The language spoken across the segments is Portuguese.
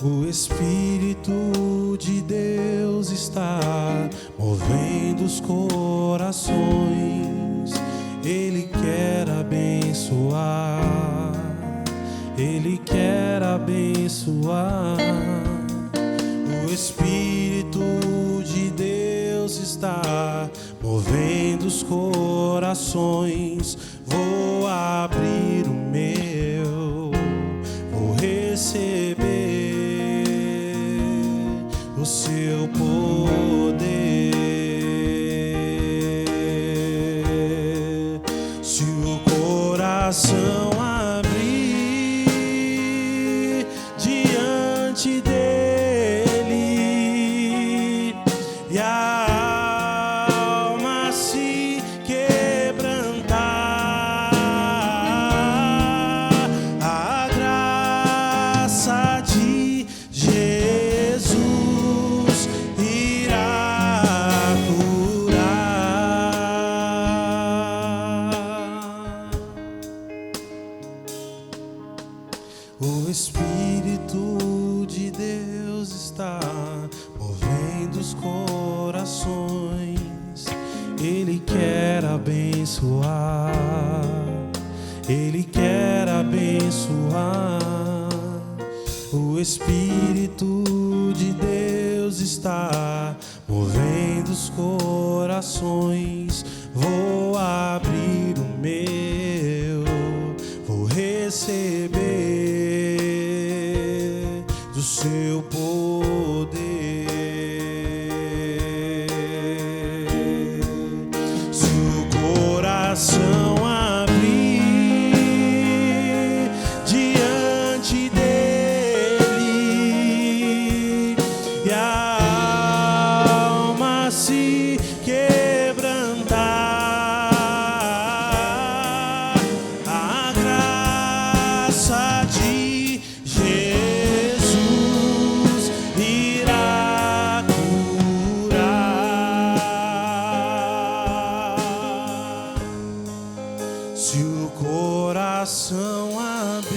O Espírito de Deus está movendo os corações. Ele quer abençoar. Ele quer abençoar. O Espírito de Deus está movendo os corações. Vou abrir o meu, vou receber o seu poder. Se o coração abrir diante dele e a alma se quebrantar, a graça de Jesus irá curar. O Espírito de Deus está movendo os corações. Ele quer abençoar. Ele quer abençoar. O Espírito de Deus está movendo os corações. Vou abrir o meu, vou receber do seu poder. Se o coração abrir diante dele e a alma se quebrantar, coração abrir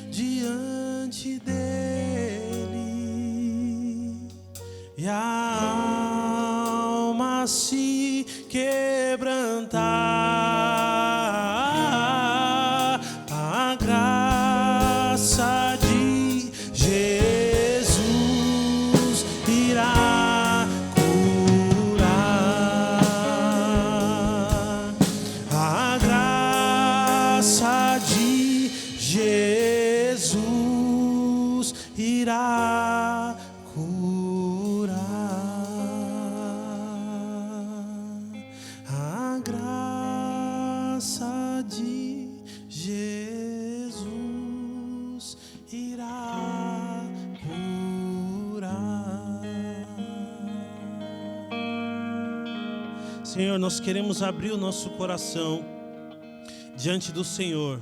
diante dele e a alma se quebrantar, a graça de Jesus irá curar. A graça de Jesus irá curar. A graça de Jesus irá curar. Senhor, nós queremos abrir o nosso coração diante do Senhor.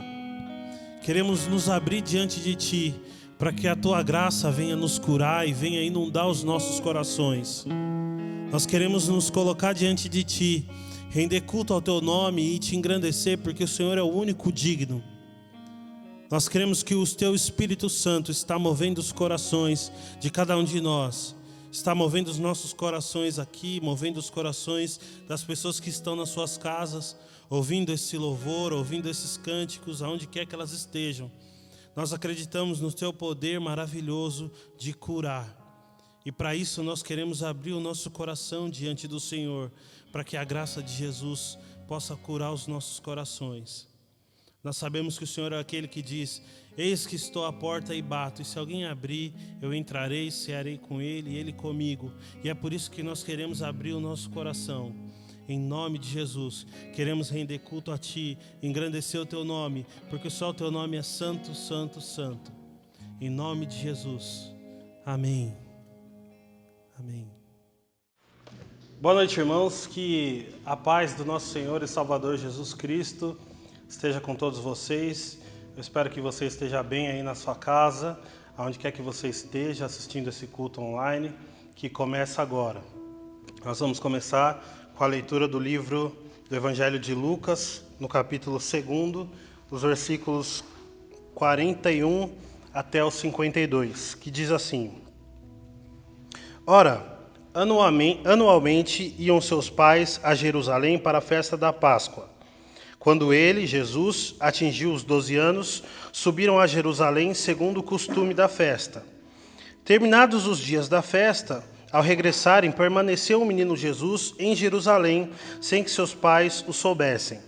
Queremos nos abrir diante de Ti, para que a Tua graça venha nos curar e venha inundar os nossos corações. Nós queremos nos colocar diante de Ti, render culto ao Teu nome e Te engrandecer, porque o Senhor é o único digno. Nós queremos que o Teu Espírito Santo está movendo os corações de cada um de nós, está movendo os nossos corações aqui, movendo os corações das pessoas que estão nas suas casas, ouvindo esse louvor, ouvindo esses cânticos, aonde quer que elas estejam. Nós acreditamos no Teu poder maravilhoso de curar. E para isso nós queremos abrir o nosso coração diante do Senhor, para que a graça de Jesus possa curar os nossos corações. Nós sabemos que o Senhor é aquele que diz: eis que estou à porta e bato, e se alguém abrir, eu entrarei, cearei com ele e ele comigo. E é por isso que nós queremos abrir o nosso coração. Em nome de Jesus, queremos render culto a Ti, engrandecer o Teu nome, porque só o Teu nome é santo, santo, santo. Em nome de Jesus. Amém. Amém. Boa noite, irmãos. Que a paz do nosso Senhor e Salvador Jesus Cristo esteja com todos vocês. Eu espero que você esteja bem aí na sua casa, aonde quer que você esteja assistindo esse culto online, que começa agora. Nós vamos começar com a leitura do livro do Evangelho de Lucas, no capítulo 2, dos versículos 41 até os 52, que diz assim: Ora, anualmente iam seus pais a Jerusalém para a festa da Páscoa. Quando ele, Jesus, atingiu os 12 anos, subiram a Jerusalém segundo o costume da festa. Terminados os dias da festa, ao regressarem, permaneceu o menino Jesus em Jerusalém, sem que seus pais o soubessem.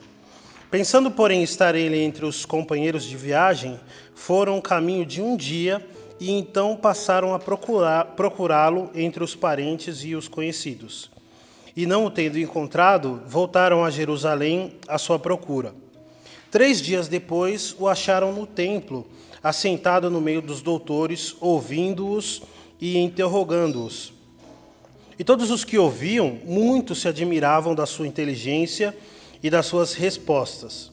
Pensando, porém, estar ele entre os companheiros de viagem, foram caminho de um dia e então passaram a procurá-lo entre os parentes e os conhecidos. E não o tendo encontrado, voltaram a Jerusalém à sua procura. 3 dias depois, o acharam no templo, assentado no meio dos doutores, ouvindo-os e interrogando-os. E todos os que ouviam, muito se admiravam da sua inteligência e das suas respostas.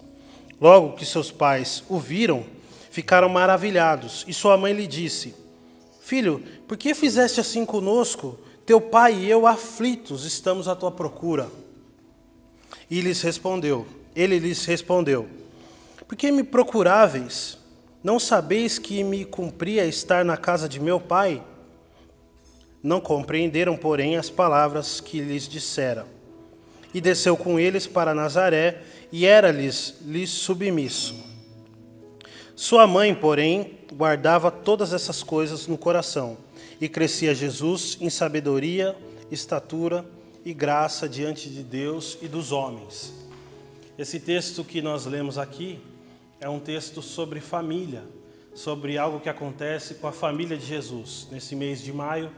Logo que seus pais o viram, ficaram maravilhados, e sua mãe lhe disse: Filho, por que fizeste assim conosco? Teu pai e eu, aflitos, estamos à tua procura. Ele lhes respondeu: Por que me procuráveis? Não sabeis que me cumpria estar na casa de meu pai? Não compreenderam, porém, as palavras que lhes dissera. E desceu com eles para Nazaré, e era-lhes submisso. Sua mãe, porém, guardava todas essas coisas no coração, e crescia Jesus em sabedoria, estatura e graça diante de Deus e dos homens. Esse texto que nós lemos aqui é um texto sobre família, sobre algo que acontece com a família de Jesus. Nesse mês de maio,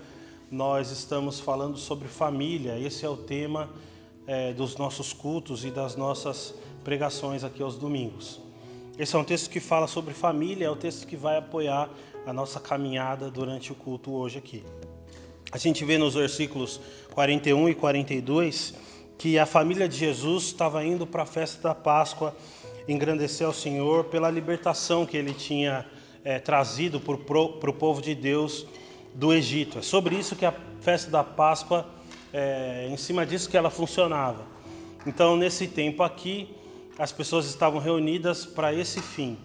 nós estamos falando sobre família. Esse é o tema dos nossos cultos e das nossas pregações aqui aos domingos. Esse é um texto que fala sobre família, é o texto que vai apoiar a nossa caminhada durante o culto hoje aqui. A gente vê nos versículos 41 e 42 que a família de Jesus estava indo para a festa da Páscoa engrandecer ao Senhor pela libertação que Ele tinha trazido para o povo de Deus do Egito. É sobre isso que a festa da Páscoa, em cima disso que ela funcionava. Então, nesse tempo aqui, as pessoas estavam reunidas para esse fim.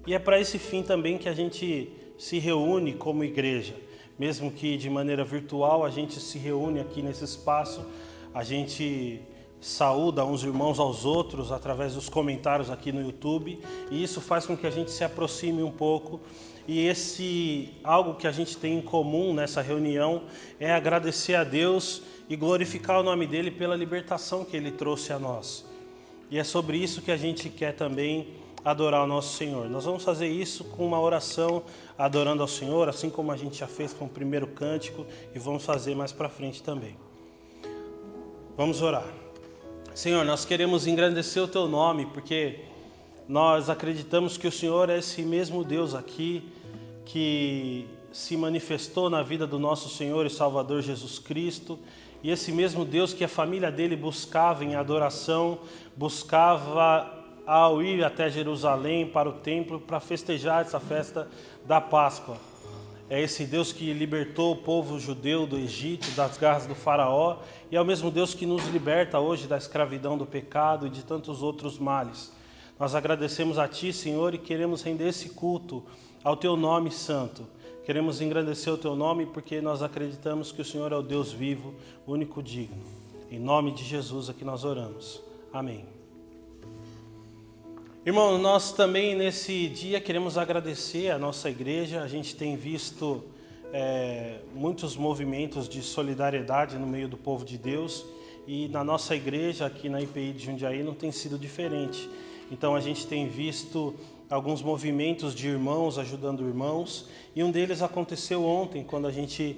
E é para esse fim também que a gente se reúne como igreja. Mesmo que de maneira virtual, a gente se reúne aqui nesse espaço, a gente saúda uns irmãos aos outros através dos comentários aqui no YouTube, e isso faz com que a gente se aproxime um pouco. E algo que a gente tem em comum nessa reunião é agradecer a Deus e glorificar o nome dele pela libertação que ele trouxe a nós. E é sobre isso que a gente quer também adorar o nosso Senhor. Nós vamos fazer isso com uma oração adorando ao Senhor, assim como a gente já fez com o primeiro cântico, e vamos fazer mais para frente também. Vamos orar. Senhor, nós queremos engrandecer o Teu nome, porque nós acreditamos que o Senhor é esse mesmo Deus aqui, que se manifestou na vida do nosso Senhor e Salvador Jesus Cristo, e esse mesmo Deus que a família dele buscava em adoração, buscava ao ir até Jerusalém para o templo para festejar essa festa da Páscoa. É esse Deus que libertou o povo judeu do Egito, das garras do faraó, e é o mesmo Deus que nos liberta hoje da escravidão do pecado e de tantos outros males. Nós agradecemos a Ti, Senhor, e queremos render esse culto ao Teu nome santo. Queremos engrandecer o Teu nome porque nós acreditamos que o Senhor é o Deus vivo, único digno. Em nome de Jesus é que nós oramos. Amém. Irmão, nós também nesse dia queremos agradecer a nossa igreja. A gente tem visto muitos movimentos de solidariedade no meio do povo de Deus, e na nossa igreja aqui na IPI de Jundiaí não tem sido diferente. Então a gente tem visto alguns movimentos de irmãos ajudando irmãos, e um deles aconteceu ontem, quando a gente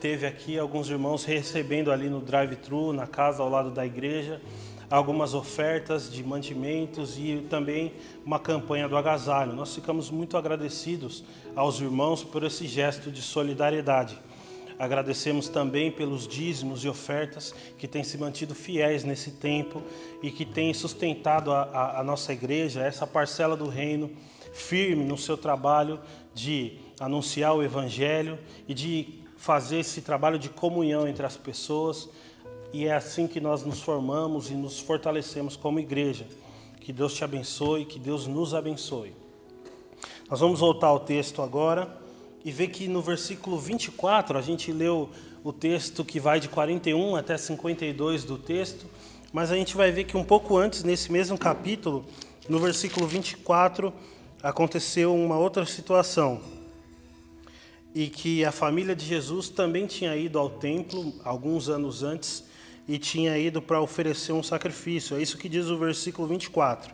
teve aqui alguns irmãos recebendo ali no drive-thru, na casa ao lado da igreja, algumas ofertas de mantimentos e também uma campanha do agasalho. Nós ficamos muito agradecidos aos irmãos por esse gesto de solidariedade. Agradecemos também pelos dízimos e ofertas que têm se mantido fiéis nesse tempo e que têm sustentado a nossa igreja, essa parcela do reino, firme no seu trabalho de anunciar o Evangelho e de fazer esse trabalho de comunhão entre as pessoas. E é assim que nós nos formamos e nos fortalecemos como igreja. Que Deus te abençoe, que Deus nos abençoe. Nós vamos voltar ao texto agora e ver que no versículo 24, a gente leu o texto que vai de 41 até 52 do texto, mas a gente vai ver que um pouco antes, nesse mesmo capítulo, no versículo 24, aconteceu uma outra situação. E que a família de Jesus também tinha ido ao templo alguns anos antes e tinha ido para oferecer um sacrifício. É isso que diz o versículo 24.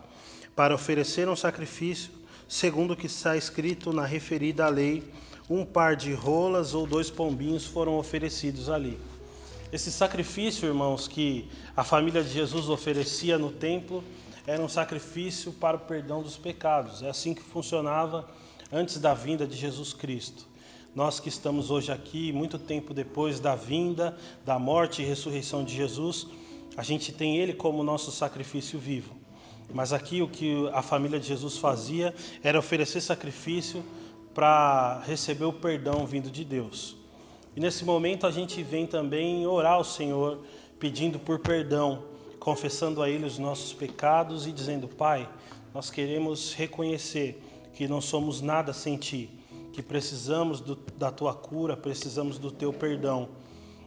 Para oferecer um sacrifício, segundo o que está escrito na referida lei, um par de rolas ou 2 pombinhos foram oferecidos ali. Esse sacrifício, irmãos, que a família de Jesus oferecia no templo, era um sacrifício para o perdão dos pecados. É assim que funcionava antes da vinda de Jesus Cristo. Nós que estamos hoje aqui, muito tempo depois da vinda, da morte e ressurreição de Jesus, a gente tem Ele como nosso sacrifício vivo. Mas aqui o que a família de Jesus fazia era oferecer sacrifício para receber o perdão vindo de Deus. E nesse momento a gente vem também orar ao Senhor, pedindo por perdão, confessando a Ele os nossos pecados e dizendo: Pai, nós queremos reconhecer que não somos nada sem Ti, que precisamos da Tua cura, precisamos do Teu perdão.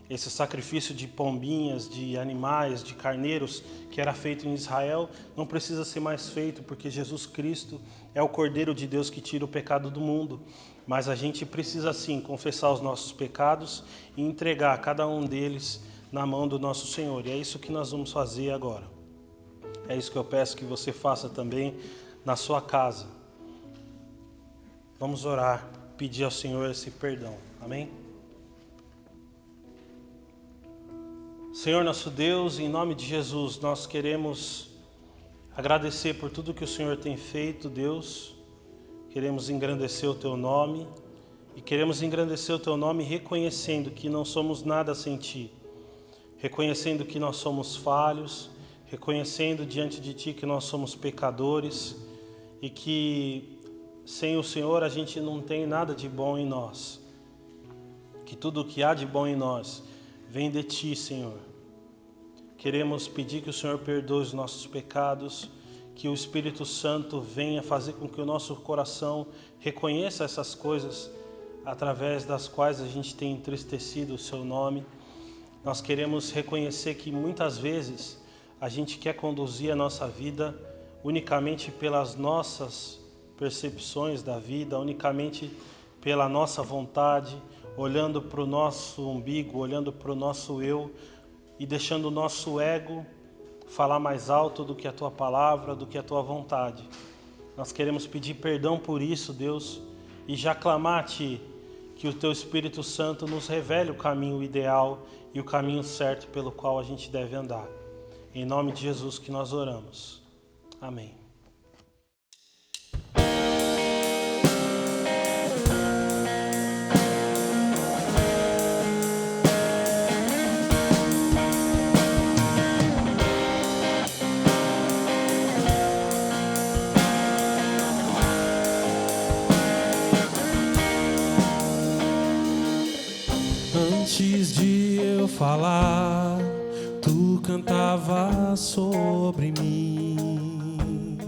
Esse sacrifício de pombinhas, de animais, de carneiros que era feito em Israel, não precisa ser mais feito, porque Jesus Cristo é o Cordeiro de Deus que tira o pecado do mundo. Mas a gente precisa sim confessar os nossos pecados e entregar cada um deles na mão do nosso Senhor. E é isso que nós vamos fazer agora. É isso que eu peço que você faça também na sua casa. Vamos orar, pedir ao Senhor esse perdão. Amém? Senhor nosso Deus, em nome de Jesus, nós queremos agradecer por tudo que o Senhor tem feito, Deus. Queremos engrandecer o Teu nome e queremos engrandecer o Teu nome reconhecendo que não somos nada sem Ti, reconhecendo que nós somos falhos, reconhecendo diante de Ti que nós somos pecadores e que sem o Senhor a gente não tem nada de bom em nós, que tudo o que há de bom em nós vem de Ti, Senhor. Queremos pedir que o Senhor perdoe os nossos pecados, que o Espírito Santo venha fazer com que o nosso coração reconheça essas coisas através das quais a gente tem entristecido o seu nome. Nós queremos reconhecer que muitas vezes a gente quer conduzir a nossa vida unicamente pelas nossas percepções da vida, unicamente pela nossa vontade, olhando para o nosso umbigo, olhando para o nosso eu e deixando o nosso ego falar mais alto do que a Tua palavra, do que a Tua vontade. Nós queremos pedir perdão por isso, Deus, e já clamar a Ti que o Teu Espírito Santo nos revele o caminho ideal e o caminho certo pelo qual a gente deve andar. Em nome de Jesus que nós oramos. Amém. Antes de eu falar, tu cantava sobre mim.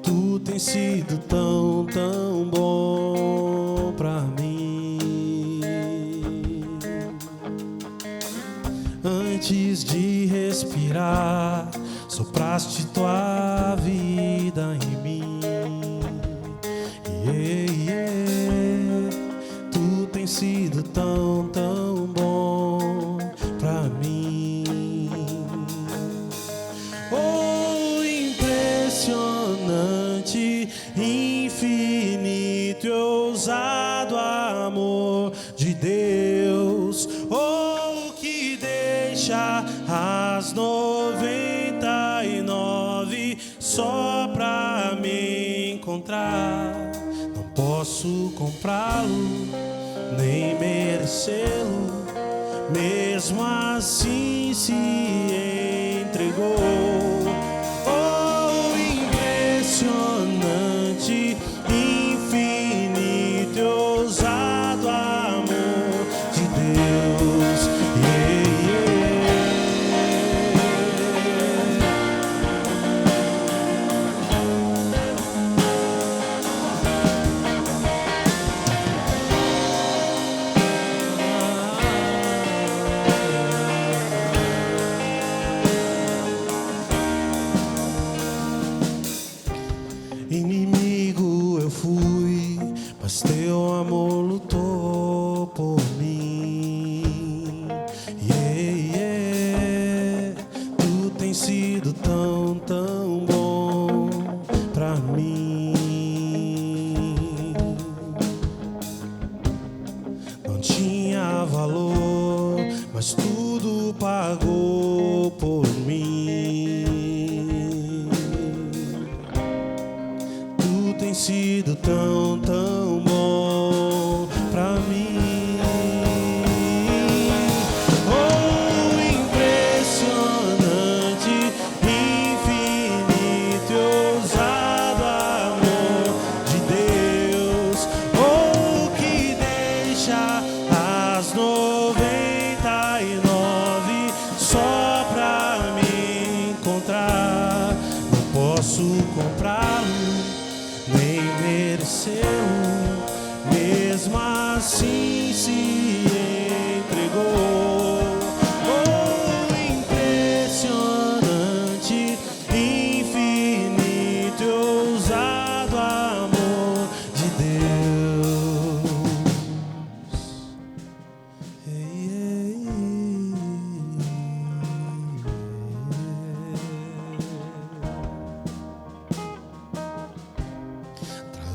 Tu tens sido tão, tão bom pra mim. Antes de respirar, sopraste tua vida em mim. Tem sido tão, tão bom pra mim. Oh, impressionante, infinito e ousado amor de Deus. Oh, que deixa as 99 só pra me encontrar. Não posso comprá-lo, nem merecê-lo, mesmo assim se entregou. Oh, impressionante, infinito e ousado amor de Deus. Inimigo eu fui, mas teu amor lutou por mim. Tu tens sido tão, tão bom pra mim. Não tinha valor, mas tudo pagou por mim. Tem sido tão, tão bom pra mim. Oh, impressionante, infinito e ousado amor de Deus. Oh, que deixa as 99 só pra me encontrar. Não posso comprá-lo, nem mereceu, mesmo assim se entregou. Oh, impressionante, infinito e ousado amor de Deus.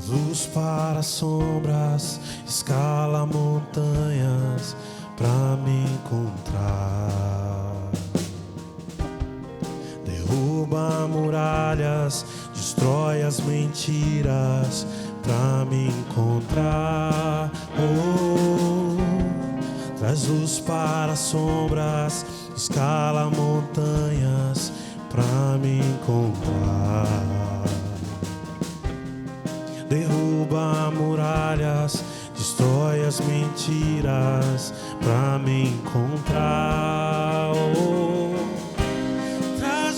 Luz para sombras, escala montanhas pra me encontrar. Derruba muralhas, destrói as mentiras pra me encontrar. Oh, traz luz para sombras, escala montanhas pra me encontrar. Derruba muralhas, destrói as mentiras pra me encontrar. Oh, traz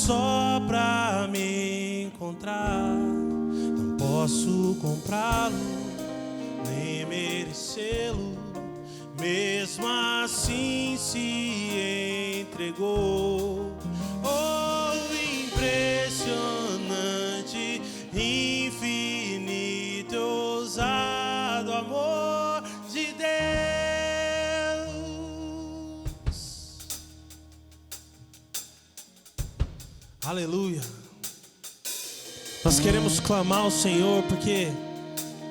só pra me encontrar. Não posso comprá-lo, nem merecê-lo. Mesmo assim se entregou. Oh, impressionante, infinito, ousado amor de Deus. Aleluia. Nós queremos clamar ao Senhor porque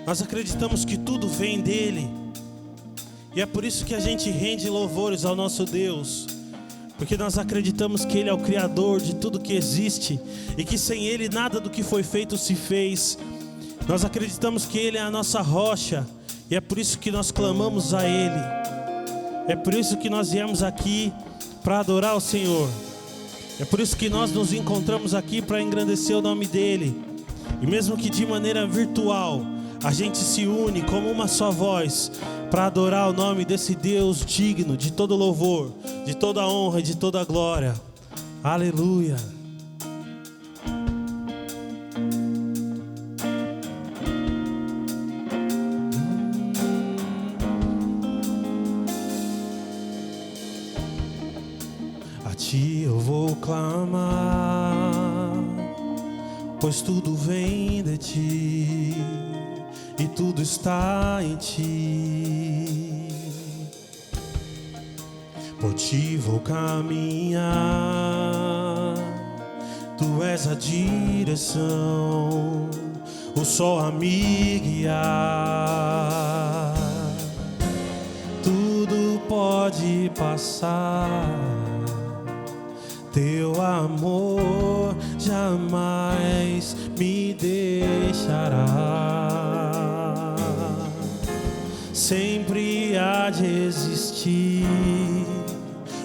nós acreditamos que tudo vem dele. E é por isso que a gente rende louvores ao nosso Deus, porque nós acreditamos que Ele é o Criador de tudo que existe e que sem Ele nada do que foi feito se fez. Nós acreditamos que Ele é a nossa rocha e é por isso que nós clamamos a Ele. É por isso que nós viemos aqui para adorar o Senhor. É por isso que nós nos encontramos aqui para engrandecer o nome dEle. E mesmo que de maneira virtual, a gente se une como uma só voz para adorar o nome desse Deus digno de todo louvor, de toda honra e de toda glória. Aleluia. A ti eu vou clamar, pois tudo vem de ti e tudo está em ti. Por ti vou caminhar, tu és a direção, o sol a me guiar. Tudo pode passar, teu amor jamais me deixará. Sempre há de existir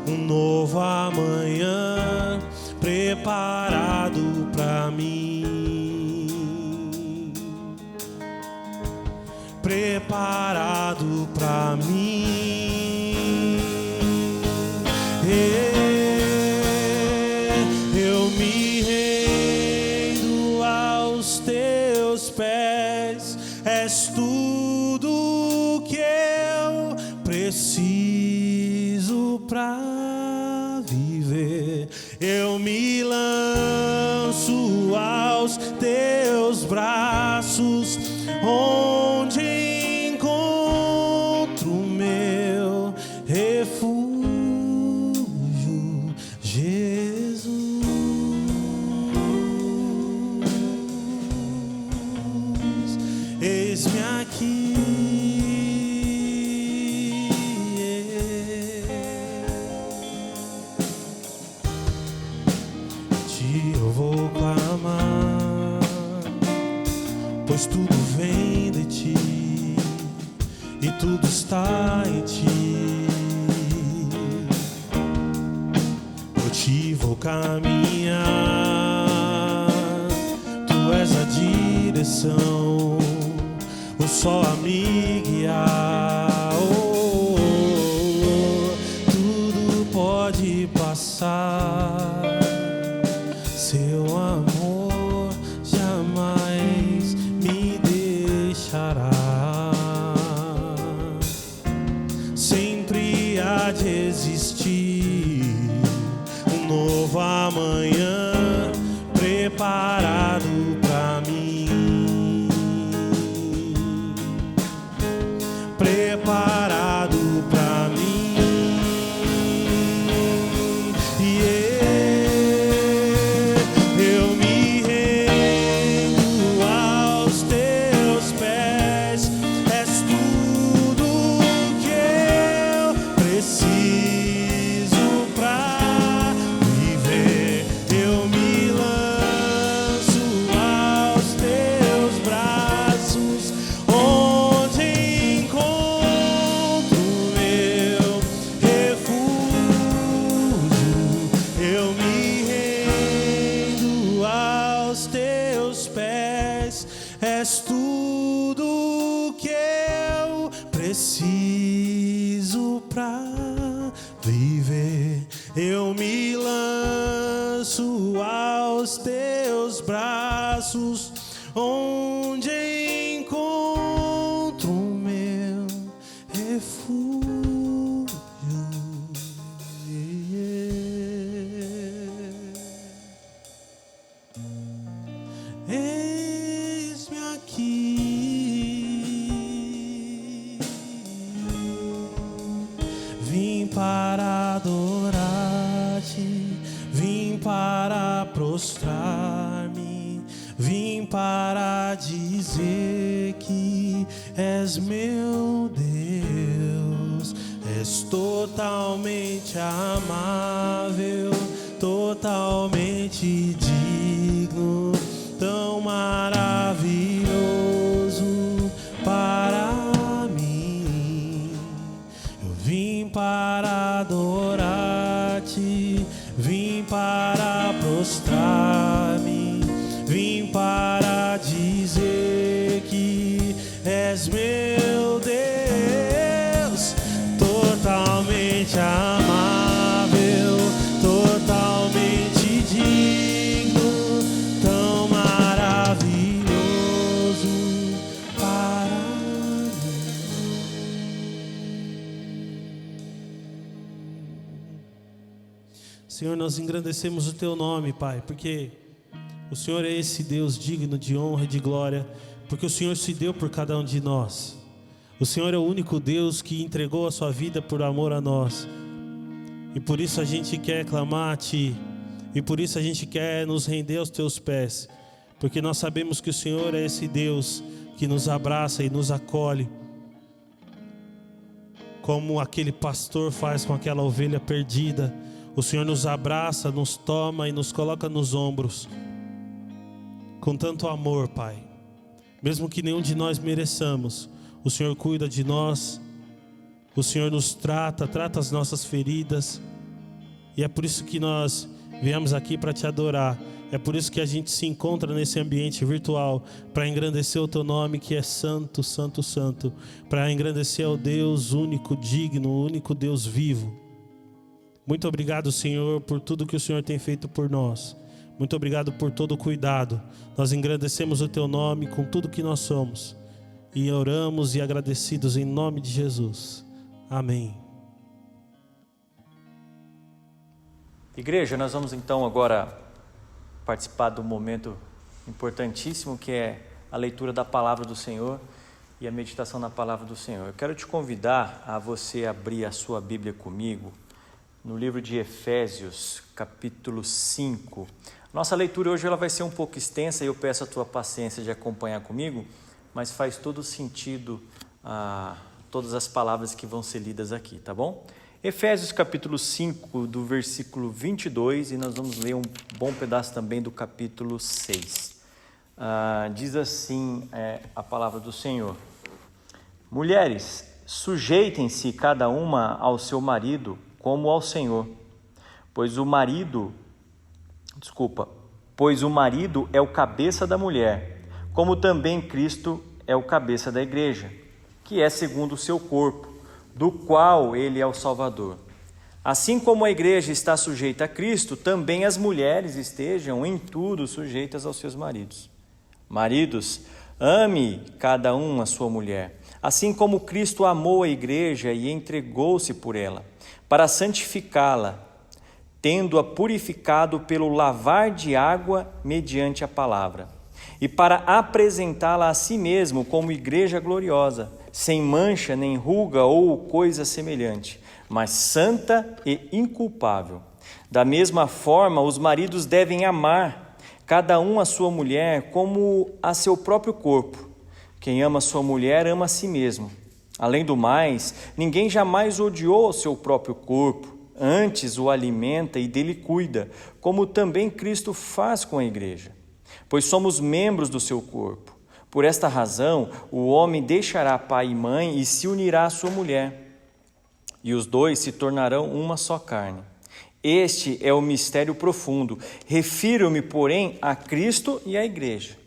um novo amanhã preparado pra mim. Preparado pra mim. Eu me rendo aos teus pés, és tudo que eu preciso pra viver. Eu me lanço aos teus braços, onde encontro meu refúgio, Jesus. Eis-me aqui. Eu vou clamar, pois tudo vem de ti e tudo está em ti. Por ti vou caminhar, tu és a direção, o sol a me guiar. Tudo pode passar, seu amor jamais me deixará. Sempre há de existir um novo amanhã preparado pra mim. Preparado pra mim. És tudo que eu preciso pra viver. Eu me lanço aos teus braços, onde encontro o meu refúgio. Eis-me aqui, vim para adorar-te, vim para prostrar-me, vim para dizer que és meu Deus, és totalmente amável, totalmente digno, tão maravilhoso para mim. Eu vim para adorar-te, vim para prostrar-me, vim para dizer que és meu Deus, totalmente amável, totalmente digno, tão maravilhoso para mim. Senhor, nós engrandecemos o Teu nome, Pai, porque o Senhor é esse Deus digno de honra e de glória, porque o Senhor se deu por cada um de nós. O Senhor é o único Deus que entregou a sua vida por amor a nós. E por isso a gente quer clamar a Ti. E por isso a gente quer nos render aos Teus pés. Porque nós sabemos que o Senhor é esse Deus que nos abraça e nos acolhe, como aquele pastor faz com aquela ovelha perdida. O Senhor nos abraça, nos toma e nos coloca nos ombros com tanto amor, Pai. Mesmo que nenhum de nós mereçamos, o Senhor cuida de nós, o Senhor nos trata as nossas feridas. E é por isso que nós viemos aqui para Te adorar. É por isso que a gente se encontra nesse ambiente virtual, para engrandecer o Teu nome, que é santo, santo, santo, para engrandecer ao Deus único, digno, o único Deus vivo. Muito obrigado, Senhor, por tudo que o Senhor tem feito por nós. Muito obrigado por todo o cuidado. Nós engrandecemos o Teu nome com tudo que nós somos. E oramos e agradecidos em nome de Jesus. Amém. Igreja, nós vamos então agora participar do momento importantíssimo que é a leitura da Palavra do Senhor e a meditação na Palavra do Senhor. Eu quero te convidar a você abrir a sua Bíblia comigo no livro de Efésios, capítulo 5. Nossa leitura hoje ela vai ser um pouco extensa e eu peço a tua paciência de acompanhar comigo, mas faz todo sentido todas as palavras que vão ser lidas aqui, tá bom? Efésios capítulo 5, do versículo 22, e nós vamos ler um bom pedaço também do capítulo 6. Diz assim a palavra do Senhor: Mulheres, sujeitem-se cada uma ao seu marido como ao Senhor, pois o marido é o cabeça da mulher, como também Cristo é o cabeça da igreja, que é segundo o seu corpo, do qual ele é o Salvador. Assim como a igreja está sujeita a Cristo, também as mulheres estejam em tudo sujeitas aos seus maridos. Maridos, ame cada um a sua mulher, assim como Cristo amou a igreja e entregou-se por ela, para santificá-la, tendo-a purificado pelo lavar de água mediante a palavra, e para apresentá-la a si mesmo como igreja gloriosa, sem mancha nem ruga ou coisa semelhante, mas santa e inculpável. Da mesma forma, os maridos devem amar cada um a sua mulher como a seu próprio corpo. Quem ama sua mulher ama a si mesmo. Além do mais, ninguém jamais odiou o seu próprio corpo, antes o alimenta e dele cuida, como também Cristo faz com a igreja, pois somos membros do seu corpo. Por esta razão, o homem deixará pai e mãe e se unirá à sua mulher, e os dois se tornarão uma só carne. Este é o mistério profundo. Refiro-me, porém, a Cristo e à igreja.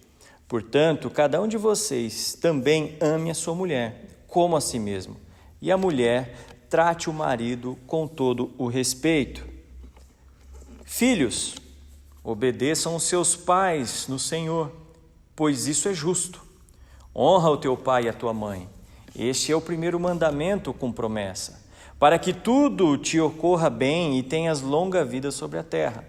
Portanto, cada um de vocês também ame a sua mulher, como a si mesmo, e a mulher trate o marido com todo o respeito. Filhos, Obedeçam os seus pais no Senhor, pois isso é justo. Honra o teu pai e a tua mãe. Este é o primeiro mandamento com promessa, para que tudo te ocorra bem e tenhas longa vida sobre a terra.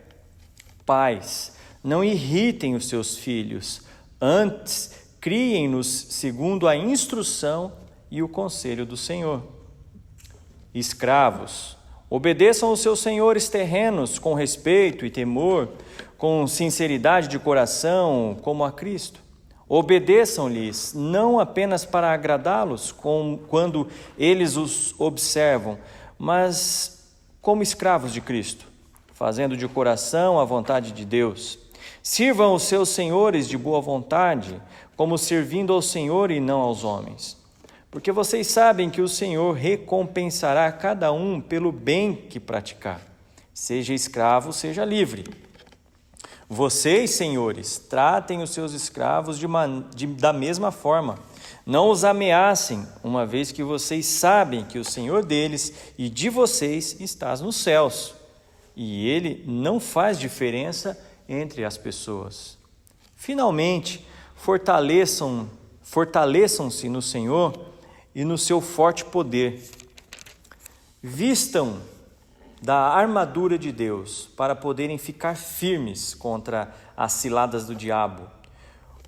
Pais, não irritem os seus filhos, antes criem-nos segundo a instrução e o conselho do Senhor. Escravos, obedeçam aos seus senhores terrenos com respeito e temor, com sinceridade de coração, como a Cristo. Obedeçam-lhes, não apenas para agradá-los quando eles os observam, mas como escravos de Cristo, fazendo de coração a vontade de Deus. Sirvam os seus senhores de boa vontade, como servindo ao Senhor e não aos homens. Porque vocês sabem que o Senhor recompensará cada um pelo bem que praticar, seja escravo, seja livre. Vocês, senhores, tratem os seus escravos da mesma forma. Não os ameacem, uma vez que vocês sabem que o Senhor deles e de vocês está nos céus, e Ele não faz diferença entre as pessoas. Finalmente, fortaleçam-se no Senhor e no seu forte poder. Vistam da armadura de Deus para poderem ficar firmes contra as ciladas do diabo.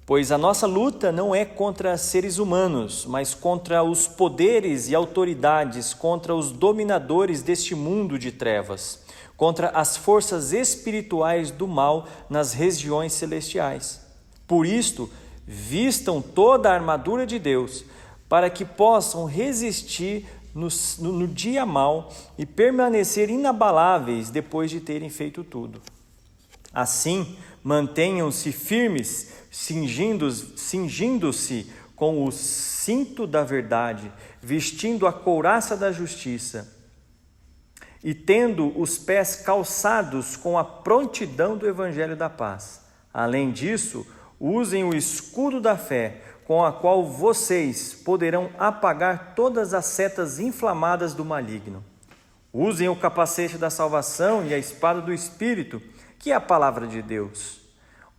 Pois a nossa luta não é contra seres humanos, mas contra os poderes e autoridades, contra os dominadores deste mundo de trevas, contra as forças espirituais do mal nas regiões celestiais. Por isto, vistam toda a armadura de Deus, para que possam resistir no dia mau e permanecer inabaláveis depois de terem feito tudo. Assim, mantenham-se firmes, cingindo-se com o cinto da verdade, vestindo a couraça da justiça e tendo os pés calçados com a prontidão do evangelho da paz. Além disso, usem o escudo da fé, com a qual vocês poderão apagar todas as setas inflamadas do maligno. Usem o capacete da salvação e a espada do Espírito, que é a palavra de Deus.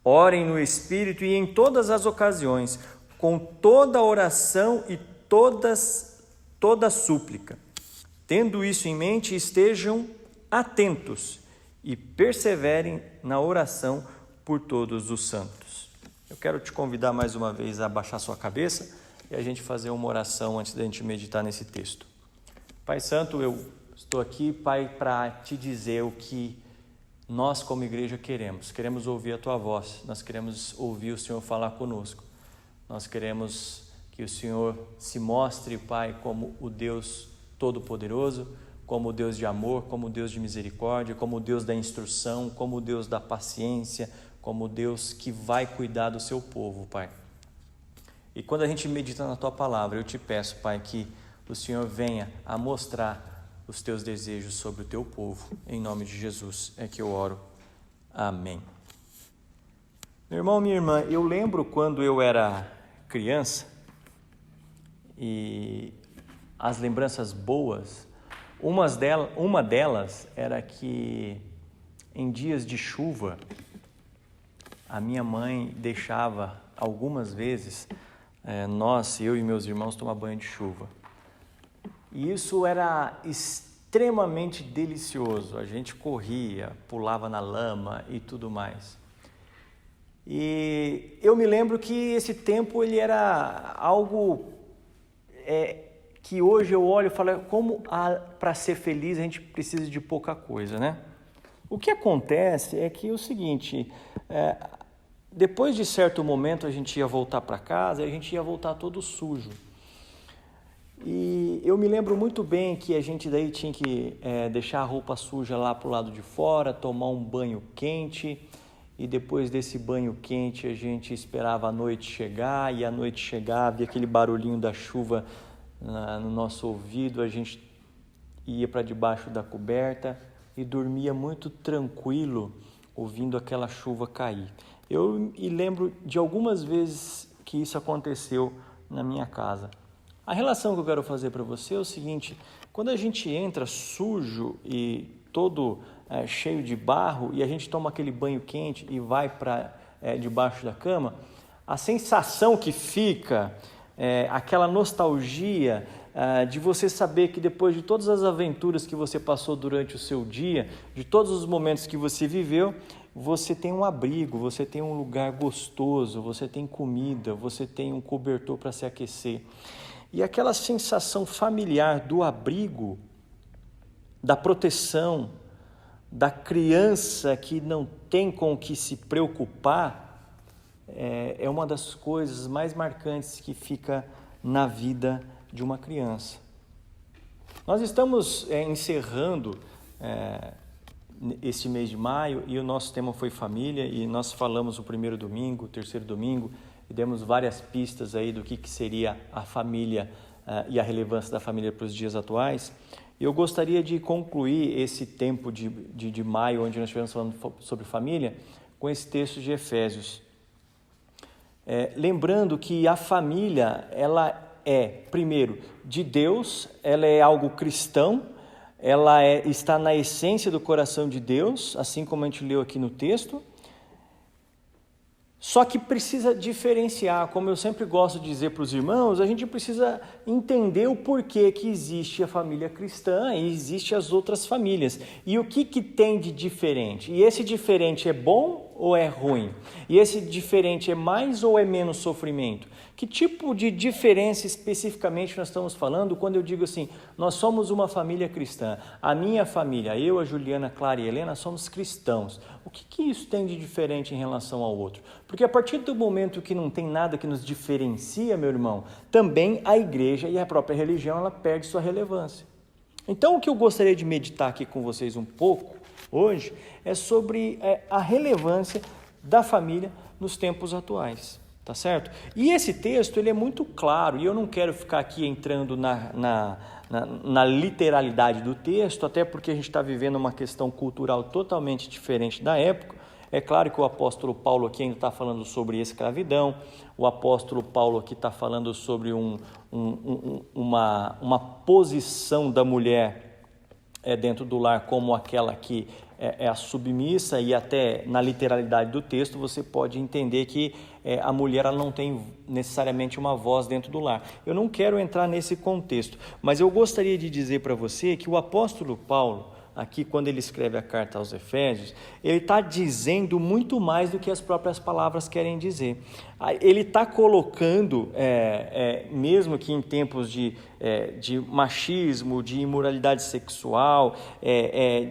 Orem no Espírito e em todas as ocasiões, com toda oração e toda súplica. Tendo isso em mente, estejam atentos e perseverem na oração por todos os santos. Eu quero te convidar mais uma vez a abaixar sua cabeça e a gente fazer uma oração antes da gente meditar nesse texto. Pai Santo, eu estou aqui, Pai, para te dizer o que nós como igreja queremos. Queremos ouvir a Tua voz, nós queremos ouvir o Senhor falar conosco. Nós queremos que o Senhor se mostre, Pai, como o Deus Todo-Poderoso, como o Deus de amor, como o Deus de misericórdia, como o Deus da instrução, como o Deus da paciência, como Deus que vai cuidar do seu povo, Pai. E quando a gente medita na Tua palavra, eu te peço, Pai, que o Senhor venha a mostrar os Teus desejos sobre o Teu povo. Em nome de Jesus é que eu oro. Amém. Meu irmão, minha irmã, eu lembro quando eu era criança e as lembranças boas, uma delas era que em dias de chuva, a minha mãe deixava algumas vezes eu e meus irmãos tomar banho de chuva. E isso era extremamente delicioso. A gente corria, pulava na lama e tudo mais. E eu me lembro que esse tempo ele era algo que hoje eu olho e falo, como para ser feliz a gente precisa de pouca coisa, né? O que acontece é que é o seguinte, depois de certo momento a gente ia voltar para casa e a gente ia voltar todo sujo. E eu me lembro muito bem que a gente daí tinha que deixar a roupa suja lá para o lado de fora, tomar um banho quente, e depois desse banho quente a gente esperava a noite chegar, e a noite chegava e aquele barulhinho da chuva no nosso ouvido, a gente ia para debaixo da coberta e dormia muito tranquilo ouvindo aquela chuva cair. Eu me lembro de algumas vezes que isso aconteceu na minha casa. A relação que eu quero fazer para você é o seguinte: quando a gente entra sujo e todo cheio de barro e a gente toma aquele banho quente e vai para debaixo da cama, a sensação que fica, aquela nostalgia de você saber que depois de todas as aventuras que você passou durante o seu dia, de todos os momentos que você viveu, você tem um abrigo, você tem um lugar gostoso, você tem comida, você tem um cobertor para se aquecer. E aquela sensação familiar do abrigo, da proteção, da criança que não tem com o que se preocupar, é uma das coisas mais marcantes que fica na vida de uma criança. Nós estamos encerrando esse mês de maio e o nosso tema foi família, e nós falamos o primeiro domingo, o terceiro domingo, e demos várias pistas aí do que seria a família e a relevância da família para os dias atuais. E eu gostaria de concluir esse tempo de maio, onde nós estivemos falando sobre família, com esse texto de Efésios. Lembrando que a família, ela é, primeiro, de Deus, ela é algo cristão, ela está na essência do coração de Deus, assim como a gente leu aqui no texto. Só que precisa diferenciar, como eu sempre gosto de dizer para os irmãos, a gente precisa entender o porquê que existe a família cristã e existe as outras famílias. E o que tem de diferente? E esse diferente é bom ou é ruim? E esse diferente é mais ou é menos sofrimento? Que tipo de diferença especificamente nós estamos falando quando eu digo assim, nós somos uma família cristã, a minha família, eu, a Juliana, a Clara e a Helena, somos cristãos. O que isso tem de diferente em relação ao outro? Porque a partir do momento que não tem nada que nos diferencia, meu irmão, também a igreja e a própria religião, ela perde sua relevância. Então, o que eu gostaria de meditar aqui com vocês um pouco hoje é sobre a relevância da família nos tempos atuais. Tá certo? E esse texto ele é muito claro, e eu não quero ficar aqui entrando na literalidade do texto, até porque a gente está vivendo uma questão cultural totalmente diferente da época. É claro que o apóstolo Paulo aqui ainda está falando sobre escravidão, o apóstolo Paulo aqui está falando sobre uma posição da mulher dentro do lar como aquela que é a submissa, e até na literalidade do texto você pode entender que a mulher ela não tem necessariamente uma voz dentro do lar. Eu não quero entrar nesse contexto, mas eu gostaria de dizer para você que o apóstolo Paulo, aqui quando ele escreve a carta aos Efésios, ele está dizendo muito mais do que as próprias palavras querem dizer. Ele está colocando, mesmo que em tempos de machismo, de imoralidade sexual,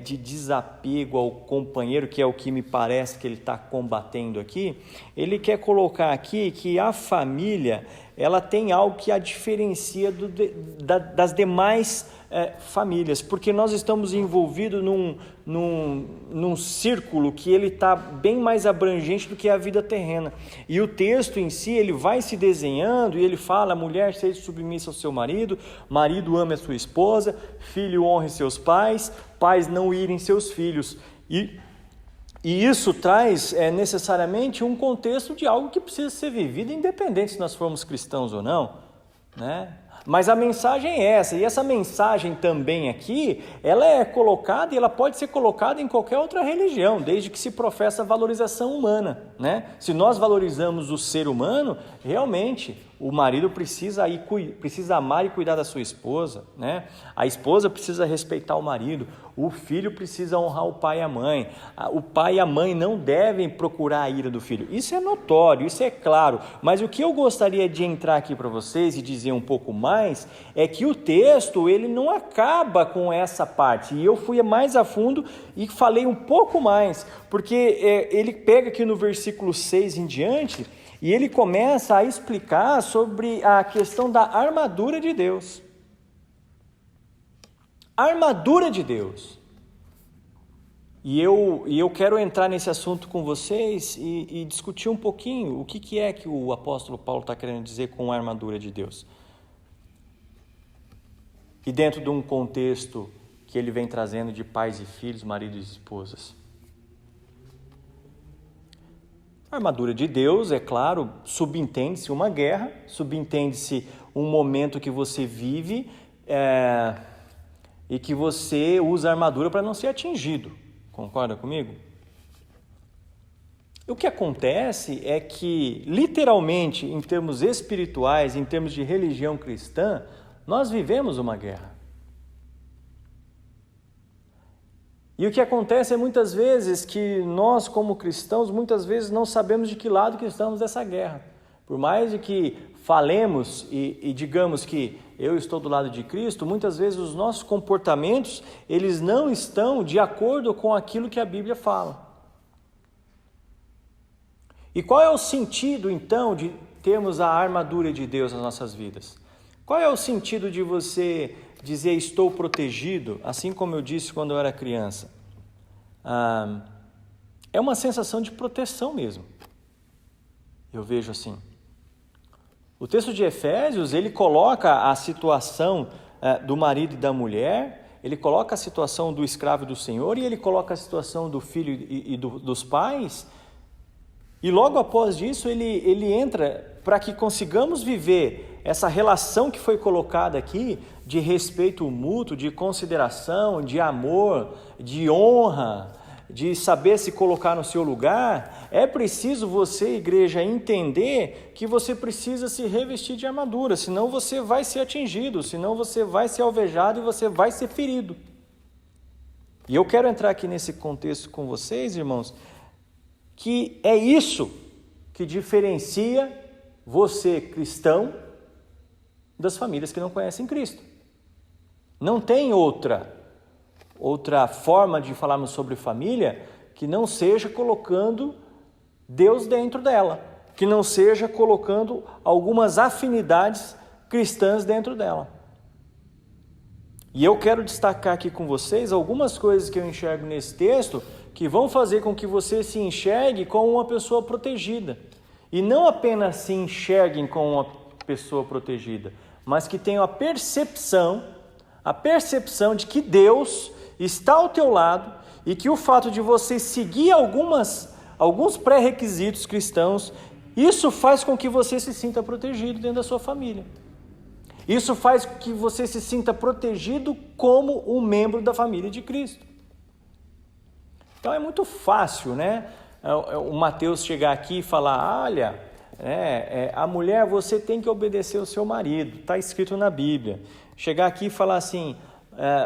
de desapego ao companheiro, que é o que me parece que ele está combatendo aqui, ele quer colocar aqui que a família ela tem algo que a diferencia das demais famílias, porque nós estamos envolvidos num círculo que ele está bem mais abrangente do que a vida terrena. E o texto em si, ele vai se desenhando e ele fala, mulher seja submissa ao seu marido, marido ame a sua esposa, filho honre seus pais, pais não irem seus filhos. E isso traz necessariamente um contexto de algo que precisa ser vivido, independente se nós formos cristãos ou não, né? Mas a mensagem é essa, e essa mensagem também aqui, ela é colocada e ela pode ser colocada em qualquer outra religião, desde que se professa a valorização humana, né? Se nós valorizamos o ser humano, realmente o marido precisa amar e cuidar da sua esposa, né? A esposa precisa respeitar o marido, o filho precisa honrar o pai e a mãe, o pai e a mãe não devem procurar a ira do filho. Isso é notório, isso é claro, mas o que eu gostaria de entrar aqui para vocês e dizer um pouco mais é que o texto ele não acaba com essa parte, e eu fui mais a fundo e falei um pouco mais, porque ele pega aqui no versículo 6 em diante e ele começa a explicar sobre a questão da armadura de Deus. Armadura de Deus. E eu quero entrar nesse assunto com vocês e discutir um pouquinho o que é que o apóstolo Paulo está querendo dizer com a armadura de Deus. E dentro de um contexto que ele vem trazendo de pais e filhos, maridos e esposas. A armadura de Deus, é claro, subentende-se uma guerra, subentende-se um momento que você vive e que você usa a armadura para não ser atingido. Concorda comigo? O que acontece é que, literalmente, em termos espirituais, em termos de religião cristã, nós vivemos uma guerra. E o que acontece é muitas vezes que nós, como cristãos, muitas vezes não sabemos de que lado que estamos dessa guerra. Por mais de que falemos e digamos que eu estou do lado de Cristo, muitas vezes os nossos comportamentos, eles não estão de acordo com aquilo que a Bíblia fala. E qual é o sentido, então, de termos a armadura de Deus nas nossas vidas? Qual é o sentido de você dizer estou protegido, assim como eu disse quando eu era criança? É uma sensação de proteção mesmo. Eu vejo assim. O texto de Efésios, ele coloca a situação do marido e da mulher, ele coloca a situação do escravo e do senhor, e ele coloca a situação do filho e dos pais, e logo após isso ele entra para que consigamos viver essa relação que foi colocada aqui, de respeito mútuo, de consideração, de amor, de honra, de saber se colocar no seu lugar. É preciso você, igreja, entender que você precisa se revestir de armadura, senão você vai ser atingido, senão você vai ser alvejado e você vai ser ferido. E eu quero entrar aqui nesse contexto com vocês, irmãos, que é isso que diferencia você, cristão, das famílias que não conhecem Cristo. Não tem outra forma de falarmos sobre família que não seja colocando Deus dentro dela, que não seja colocando algumas afinidades cristãs dentro dela. E eu quero destacar aqui com vocês algumas coisas que eu enxergo nesse texto que vão fazer com que você se enxergue como uma pessoa protegida. E não apenas se enxerguem como uma pessoa protegida, mas que tenham a percepção de que Deus está ao teu lado e que o fato de você seguir alguns pré-requisitos cristãos, isso faz com que você se sinta protegido dentro da sua família. Isso faz com que você se sinta protegido como um membro da família de Cristo. Então é muito fácil, né? O Mateus chegar aqui e falar, olha, a mulher, você tem que obedecer ao seu marido, está escrito na Bíblia. Chegar aqui e falar assim,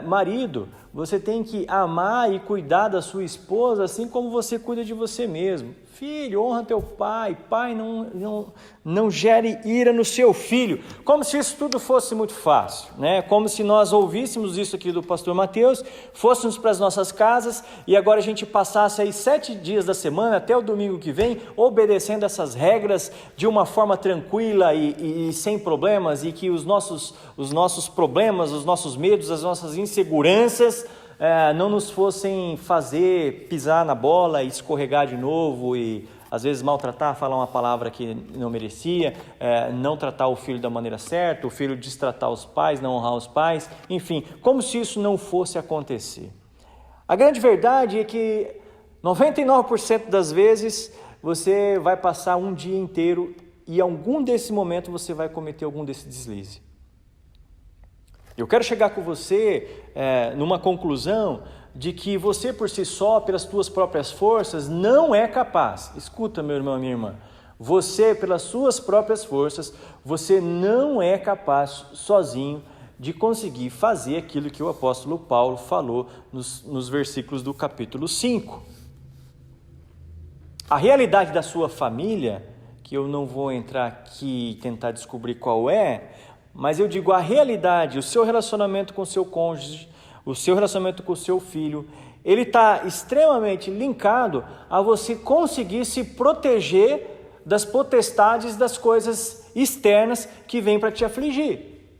marido, você tem que amar e cuidar da sua esposa assim como você cuida de você mesmo. Filho, honra teu pai. Pai, não gere ira no seu filho. Como se isso tudo fosse muito fácil, né? Como se nós ouvíssemos isso aqui do pastor Mateus, fôssemos para as nossas casas e agora a gente passasse aí 7 dias da semana, até o domingo que vem, obedecendo essas regras de uma forma tranquila e sem problemas, e que os nossos problemas, os nossos medos, as nossas inseguranças não nos fossem fazer pisar na bola e escorregar de novo e às vezes maltratar, falar uma palavra que não merecia, não tratar o filho da maneira certa, o filho destratar os pais, não honrar os pais, enfim, como se isso não fosse acontecer. A grande verdade é que 99% das vezes você vai passar um dia inteiro e em algum desse momento você vai cometer algum desse deslize. Eu quero chegar com você numa conclusão de que você por si só, pelas suas próprias forças, não é capaz. Escuta, meu irmão e minha irmã. Você, pelas suas próprias forças, você não é capaz sozinho de conseguir fazer aquilo que o apóstolo Paulo falou nos versículos do capítulo 5. A realidade da sua família, que eu não vou entrar aqui e tentar descobrir qual é, mas eu digo a realidade, o seu relacionamento com o seu cônjuge, o seu relacionamento com o seu filho, ele está extremamente linkado a você conseguir se proteger das potestades, das coisas externas que vêm para te afligir.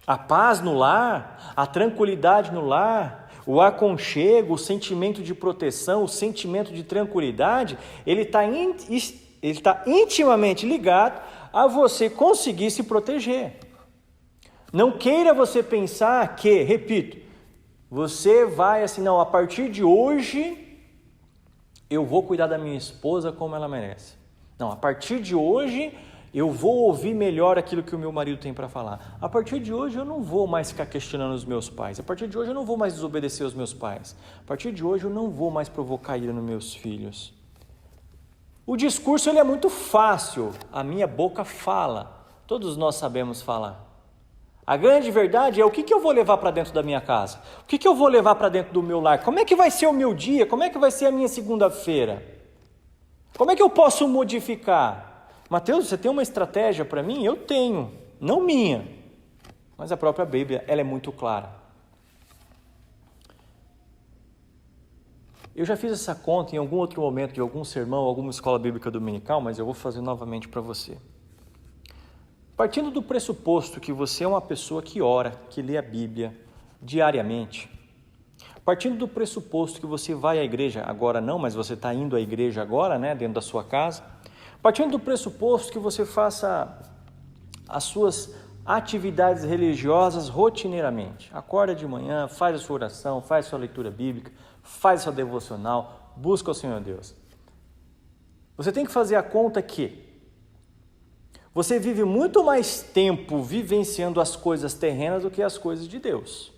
A paz no lar, a tranquilidade no lar, o aconchego, o sentimento de proteção, o sentimento de tranquilidade, ele está intimamente ligado a você conseguir se proteger. Não queira você pensar que, repito, você vai assim, não, a partir de hoje eu vou cuidar da minha esposa como ela merece. Não, a partir de hoje eu vou ouvir melhor aquilo que o meu marido tem para falar. A partir de hoje eu não vou mais ficar questionando os meus pais. A partir de hoje eu não vou mais desobedecer aos meus pais. A partir de hoje eu não vou mais provocar ira nos meus filhos. O discurso ele é muito fácil. A minha boca fala. Todos nós sabemos falar. A grande verdade é o que eu vou levar para dentro da minha casa? O que eu vou levar para dentro do meu lar? Como é que vai ser o meu dia? Como é que vai ser a minha segunda-feira? Como é que eu posso modificar? Mateus, você tem uma estratégia para mim? Eu tenho, não minha. Mas a própria Bíblia, ela é muito clara. Eu já fiz essa conta em algum outro momento de algum sermão, alguma escola bíblica dominical, mas eu vou fazer novamente para você. Partindo do pressuposto que você é uma pessoa que ora, que lê a Bíblia diariamente, partindo do pressuposto que você vai à igreja, agora não, mas você está indo à igreja agora, né, dentro da sua casa, partindo do pressuposto que você faça as suas atividades religiosas rotineiramente, acorda de manhã, faz a sua oração, faz a sua leitura bíblica, faz a sua devocional, busca o Senhor Deus. Você tem que fazer a conta que você vive muito mais tempo vivenciando as coisas terrenas do que as coisas de Deus.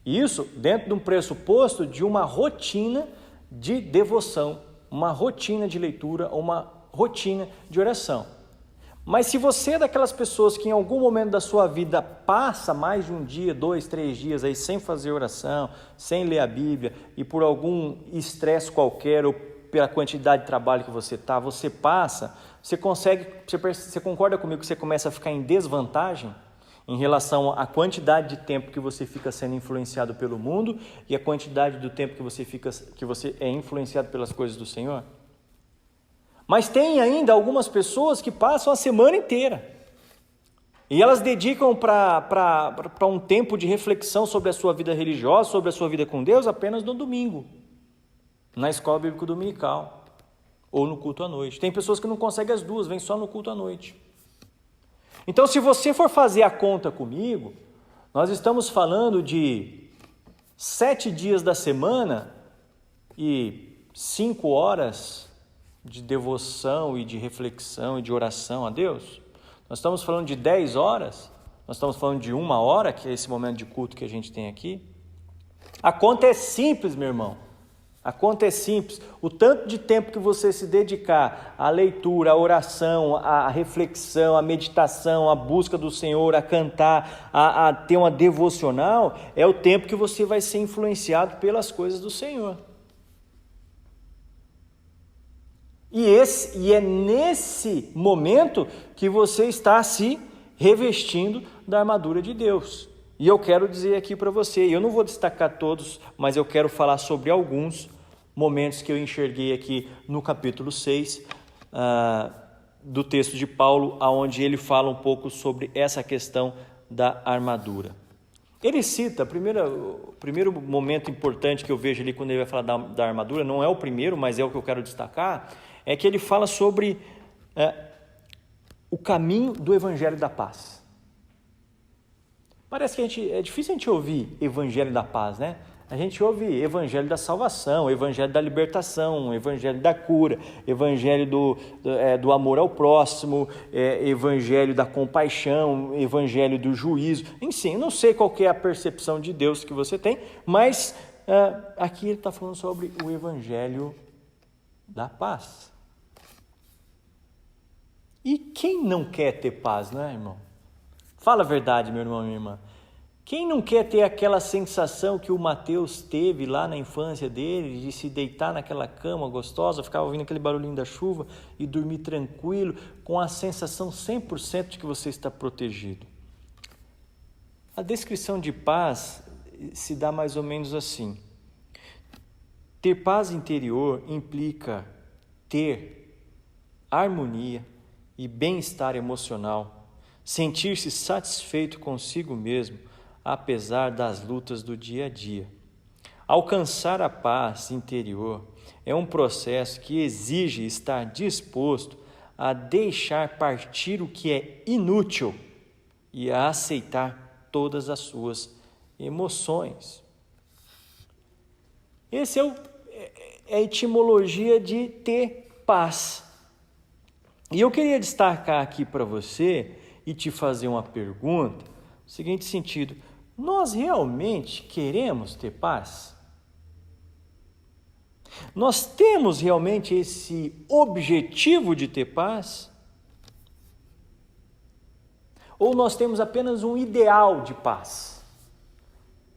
Isso dentro de um pressuposto de uma rotina de devoção, uma rotina de leitura, uma rotina de oração. Mas se você é daquelas pessoas que em algum momento da sua vida passa mais de um dia, 2, 3 dias aí sem fazer oração, sem ler a Bíblia e por algum estresse qualquer ou pela quantidade de trabalho que você está, você passa, você concorda comigo que você começa a ficar em desvantagem em relação à quantidade de tempo que você fica sendo influenciado pelo mundo e a quantidade do tempo que você é influenciado pelas coisas do Senhor? Mas tem ainda algumas pessoas que passam a semana inteira e elas dedicam para um tempo de reflexão sobre a sua vida religiosa, sobre a sua vida com Deus apenas no domingo, na escola bíblica dominical ou no culto à noite. Tem pessoas que não conseguem as duas, vêm só no culto à noite. Então, se você for fazer a conta comigo, nós estamos falando de 7 dias da semana e 5 horas de devoção e de reflexão e de oração a Deus. Nós estamos falando de 10 horas, nós estamos falando de 1 hora, que é esse momento de culto que a gente tem aqui. A conta é simples, meu irmão. A conta é simples. O tanto de tempo que você se dedicar à leitura, à oração, à reflexão, à meditação, à busca do Senhor, a cantar, a ter uma devocional, é o tempo que você vai ser influenciado pelas coisas do Senhor. E é nesse momento que você está se revestindo da armadura de Deus. E eu quero dizer aqui para você, eu não vou destacar todos, mas eu quero falar sobre alguns momentos que eu enxerguei aqui no capítulo 6 do texto de Paulo, onde ele fala um pouco sobre essa questão da armadura. Ele cita, o primeiro momento importante que eu vejo ali quando ele vai falar da armadura, não é o primeiro, mas é o que eu quero destacar, é que ele fala sobre o caminho do Evangelho da Paz. Parece que é difícil a gente ouvir Evangelho da Paz, né? A gente ouve Evangelho da Salvação, Evangelho da Libertação, Evangelho da Cura, Evangelho do amor ao próximo, Evangelho da compaixão, Evangelho do juízo. Enfim, eu não sei qual que é a percepção de Deus que você tem, mas aqui ele está falando sobre o Evangelho da Paz. E quem não quer ter paz, né, irmão? Fala a verdade, meu irmão e minha irmã. Quem não quer ter aquela sensação que o Mateus teve lá na infância dele, de se deitar naquela cama gostosa, ficar ouvindo aquele barulhinho da chuva e dormir tranquilo, com a sensação 100% de que você está protegido? A descrição de paz se dá mais ou menos assim. Ter paz interior implica ter harmonia e bem-estar emocional, sentir-se satisfeito consigo mesmo, apesar das lutas do dia a dia. Alcançar a paz interior é um processo que exige estar disposto a deixar partir o que é inútil e a aceitar todas as suas emoções. Esse é a etimologia de ter paz. E eu queria destacar aqui para você e te fazer uma pergunta, no seguinte sentido: nós realmente queremos ter paz? Nós temos realmente esse objetivo de ter paz? Ou nós temos apenas um ideal de paz?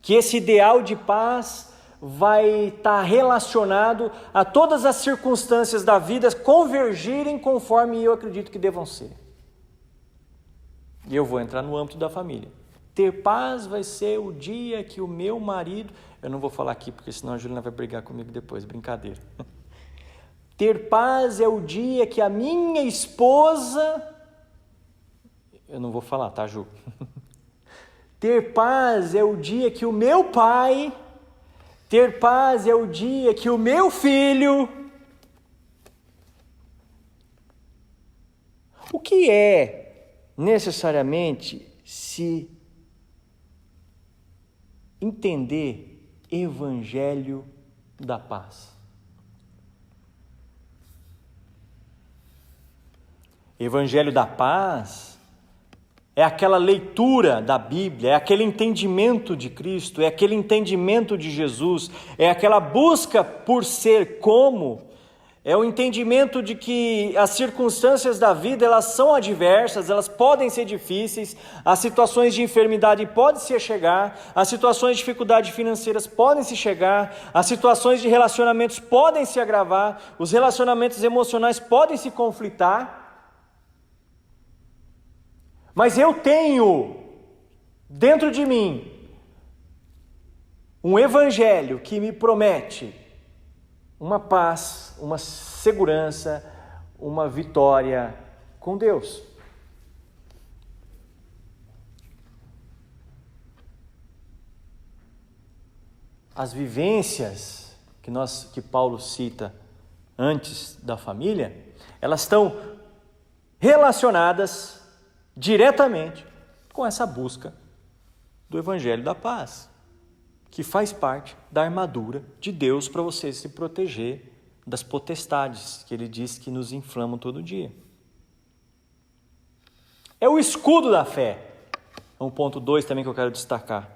Que esse ideal de paz vai estar relacionado a todas as circunstâncias da vida convergirem conforme eu acredito que devam ser. E eu vou entrar no âmbito da família. Ter paz vai ser o dia que o meu marido... Eu não vou falar aqui, porque senão a Juliana vai brigar comigo depois, brincadeira. Ter paz é o dia que a minha esposa... Eu não vou falar, tá, Ju? Ter paz é o dia que o meu pai... Ter paz é o dia que o meu filho... O que é necessariamente se entender Evangelho da Paz? Evangelho da Paz é aquela leitura da Bíblia, é aquele entendimento de Cristo, é aquele entendimento de Jesus, é aquela busca por ser como, é o entendimento de que as circunstâncias da vida, elas são adversas, elas podem ser difíceis, as situações de enfermidade podem se chegar, as situações de dificuldade financeiras podem se chegar, as situações de relacionamentos podem se agravar, os relacionamentos emocionais podem se conflitar. Mas eu tenho dentro de mim um evangelho que me promete uma paz, uma segurança, uma vitória com Deus. As vivências que Paulo cita antes da família, elas estão relacionadas diretamente com essa busca do Evangelho da Paz, que faz parte da armadura de Deus para você se proteger das potestades que Ele diz que nos inflamam todo dia. É o escudo da fé. É um ponto 2 também que eu quero destacar.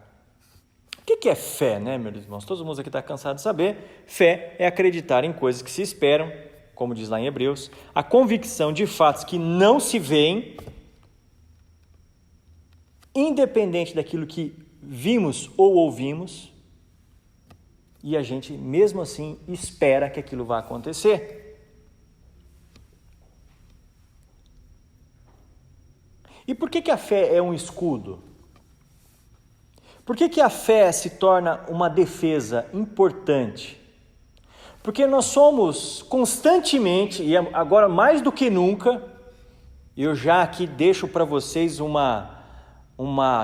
O que é fé, né, meus irmãos? Todo mundo aqui está cansado de saber. Fé é acreditar em coisas que se esperam, como diz lá em Hebreus, a convicção de fatos que não se veem, independente daquilo que vimos ou ouvimos, e a gente, mesmo assim, espera que aquilo vá acontecer. E por que a fé é um escudo? Por que a fé se torna uma defesa importante? Porque nós somos constantemente, e agora mais do que nunca, eu já aqui deixo para vocês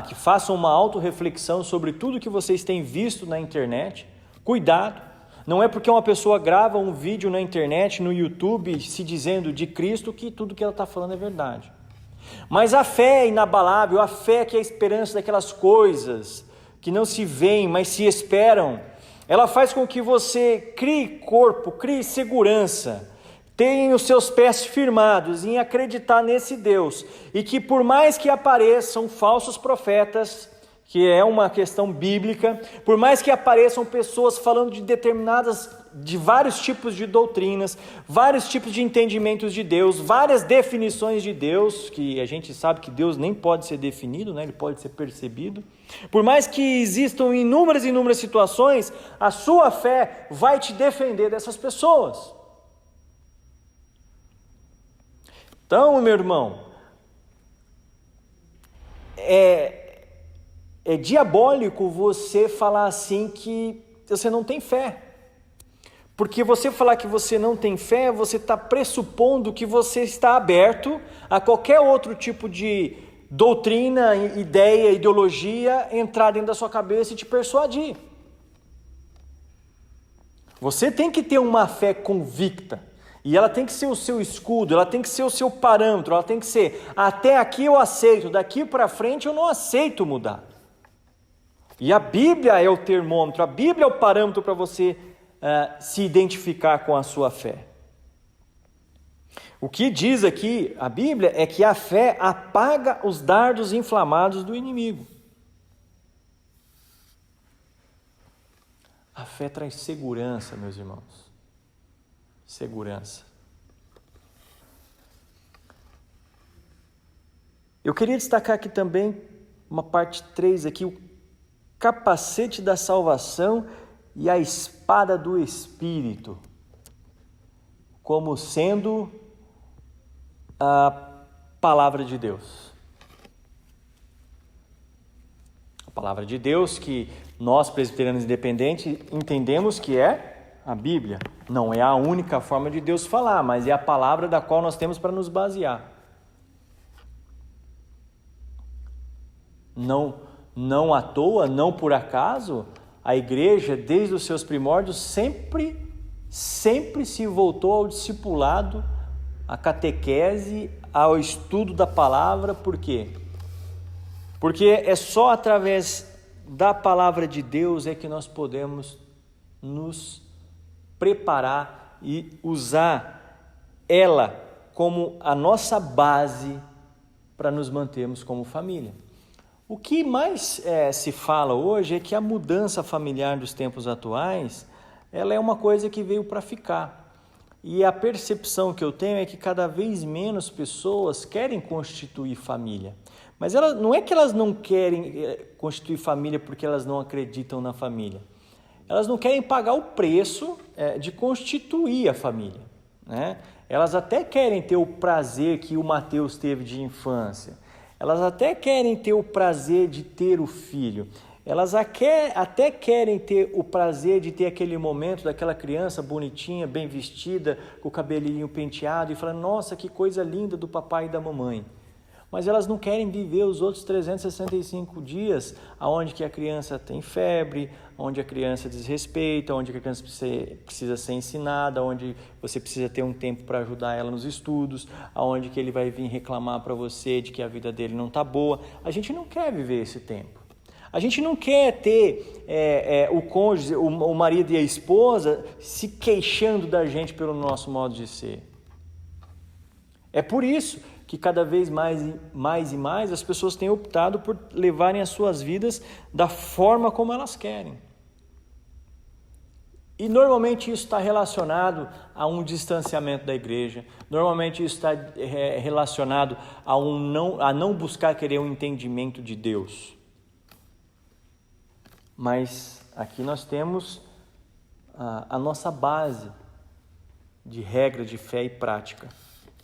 que façam uma autorreflexão sobre tudo que vocês têm visto na internet. Cuidado, não é porque uma pessoa grava um vídeo na internet, no YouTube, se dizendo de Cristo, que tudo que ela está falando é verdade. Mas a fé é inabalável, a fé que é a esperança daquelas coisas que não se veem, mas se esperam, ela faz com que você crie corpo, crie segurança, tenha os seus pés firmados em acreditar nesse Deus, e que por mais que apareçam falsos profetas, que é uma questão bíblica, por mais que apareçam pessoas falando de vários tipos de doutrinas, vários tipos de entendimentos de Deus, várias definições de Deus, que a gente sabe que Deus nem pode ser definido, né? Ele pode ser percebido. Por mais que existam inúmeras situações, a sua fé vai te defender dessas pessoas. Então, meu irmão, é diabólico você falar assim que você não tem fé. Porque você falar que você não tem fé, você está pressupondo que você está aberto a qualquer outro tipo de doutrina, ideia, ideologia entrar dentro da sua cabeça e te persuadir. Você tem que ter uma fé convicta. E ela tem que ser o seu escudo, ela tem que ser o seu parâmetro, ela tem que ser: até aqui eu aceito, daqui para frente eu não aceito mudar. E a Bíblia é o termômetro, a Bíblia é o parâmetro para você se identificar com a sua fé. O que diz aqui a Bíblia é que a fé apaga os dardos inflamados do inimigo. A fé traz segurança, meus irmãos. Segurança. Eu queria destacar aqui também uma parte 3 aqui, o capacete da salvação e a espada do Espírito, como sendo a palavra de Deus. A palavra de Deus que nós, presbiterianos independentes, entendemos que é a Bíblia. Não é a única forma de Deus falar, mas é a palavra da qual nós temos para nos basear. Não à toa, não por acaso, a igreja, desde os seus primórdios, sempre se voltou ao discipulado, à catequese, ao estudo da palavra. Por quê? Porque é só através da palavra de Deus é que nós podemos nos preparar e usar ela como a nossa base para nos mantermos como família. O que mais se fala hoje é que a mudança familiar dos tempos atuais, ela é uma coisa que veio para ficar. E a percepção que eu tenho é que cada vez menos pessoas querem constituir família. Mas não é que elas não querem constituir família porque elas não acreditam na família. Elas não querem pagar o preço de constituir a família, né? Elas até querem ter o prazer que o Mateus teve de infância. Elas até querem ter o prazer de ter o filho. Elas até querem ter o prazer de ter aquele momento daquela criança bonitinha, bem vestida, com o cabelinho penteado e falando, nossa, que coisa linda do papai e da mamãe. Mas elas não querem viver os outros 365 dias onde que a criança tem febre, onde a criança desrespeita, onde a criança precisa ser ensinada, onde você precisa ter um tempo para ajudar ela nos estudos, onde que ele vai vir reclamar para você de que a vida dele não está boa. A gente não quer viver esse tempo. A gente não quer ter o cônjuge, o marido e a esposa se queixando da gente pelo nosso modo de ser. É por isso que cada vez mais as pessoas têm optado por levarem as suas vidas da forma como elas querem. E normalmente isso está relacionado a um distanciamento da igreja, normalmente isso está relacionado a não buscar querer um entendimento de Deus. Mas aqui nós temos a nossa base de regra de fé e prática.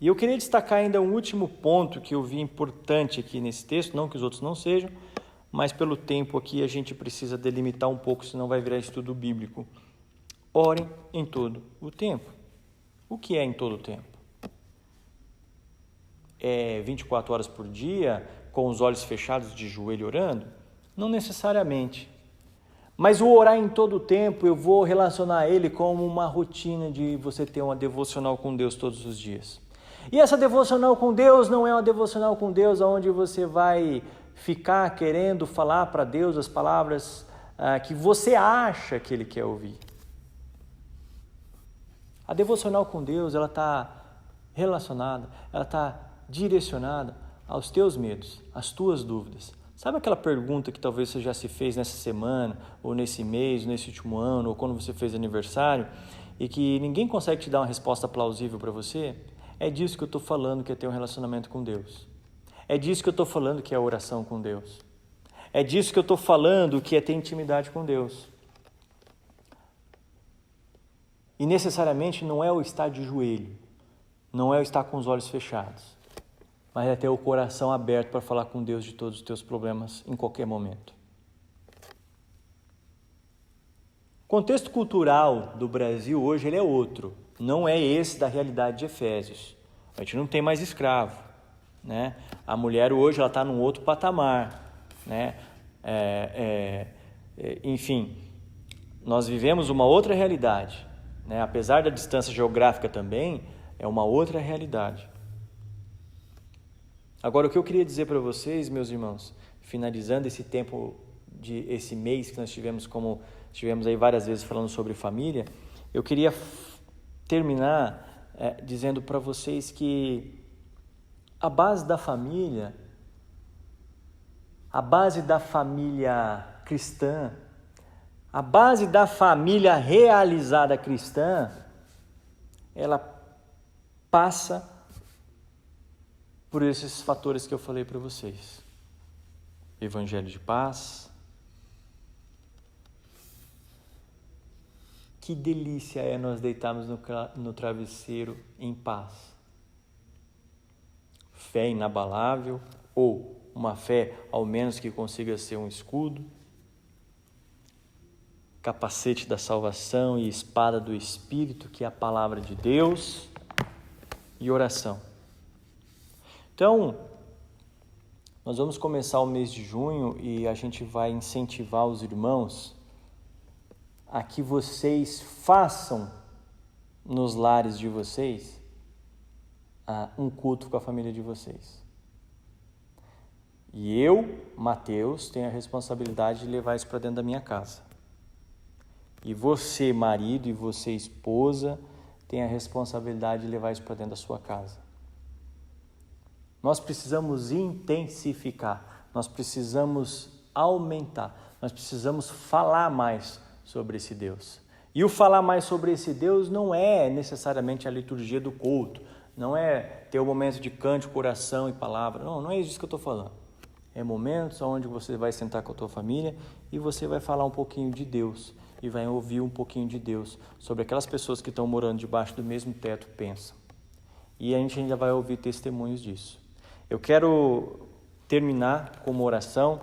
E eu queria destacar ainda um último ponto que eu vi importante aqui nesse texto, não que os outros não sejam, mas pelo tempo aqui a gente precisa delimitar um pouco, senão vai virar estudo bíblico. Orem em todo o tempo. O que é em todo o tempo? É 24 horas por dia, com os olhos fechados de joelho orando? Não necessariamente. Mas o orar em todo o tempo, eu vou relacionar ele como uma rotina de você ter uma devocional com Deus todos os dias. E essa devocional com Deus não é uma devocional com Deus onde você vai ficar querendo falar para Deus as palavras que você acha que Ele quer ouvir. A devocional com Deus, ela está relacionada, ela está direcionada aos teus medos, às tuas dúvidas. Sabe aquela pergunta que talvez você já se fez nessa semana, ou nesse mês, nesse último ano, ou quando você fez aniversário, e que ninguém consegue te dar uma resposta plausível para você? É disso que eu estou falando, que é ter um relacionamento com Deus. É disso que eu estou falando, que é a oração com Deus. É disso que eu estou falando, que é ter intimidade com Deus. E necessariamente não é o estar de joelho, não é o estar com os olhos fechados, mas é ter o coração aberto para falar com Deus de todos os teus problemas em qualquer momento. O contexto cultural do Brasil hoje ele é outro. Não é esse da realidade de Efésios. A gente não tem mais escravo, né? A mulher hoje ela está num outro patamar, né? Enfim, nós vivemos uma outra realidade, né? Apesar da distância geográfica também, é uma outra realidade. Agora, o que eu queria dizer para vocês, meus irmãos, finalizando esse tempo, esse mês que nós tivemos aí várias vezes falando sobre família, Eu queria terminar dizendo para vocês que a base da família cristã, a base da família realizada cristã, ela passa por esses fatores que eu falei para vocês. Evangelho de paz. Que delícia é nós deitarmos no travesseiro em paz. Fé inabalável, ou uma fé ao menos que consiga ser um escudo. Capacete da salvação e espada do Espírito, que é a palavra de Deus, e oração. Então, nós vamos começar o mês de junho e a gente vai incentivar os irmãos a que vocês façam nos lares de vocês um culto com a família de vocês. E eu, Mateus, tenho a responsabilidade de levar isso para dentro da minha casa. E você, marido, e você, esposa, tem a responsabilidade de levar isso para dentro da sua casa. Nós precisamos intensificar, nós precisamos aumentar, nós precisamos falar mais sobre esse Deus. E o falar mais sobre esse Deus não é necessariamente a liturgia do culto, não é ter o momento de cântico, oração e palavra, não é isso que eu estou falando. É momentos onde você vai sentar com a tua família e você vai falar um pouquinho de Deus. E vai ouvir um pouquinho de Deus sobre aquelas pessoas que estão morando debaixo do mesmo teto pensam. E a gente ainda vai ouvir testemunhos disso. Eu quero terminar com uma oração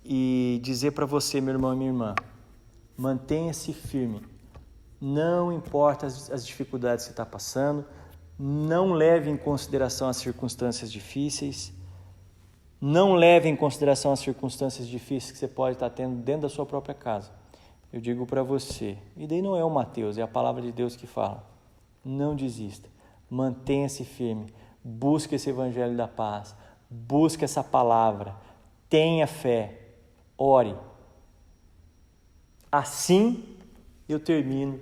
e dizer para você, meu irmão e minha irmã, mantenha-se firme. Não importa as dificuldades que você está passando, não leve em consideração as circunstâncias difíceis, não leve em consideração as circunstâncias difíceis que você pode estar tendo dentro da sua própria casa. Eu digo para você, e daí não é o Mateus, é a palavra de Deus que fala. Não desista, mantenha-se firme, busque esse evangelho da paz, busque essa palavra, tenha fé, ore. Assim eu termino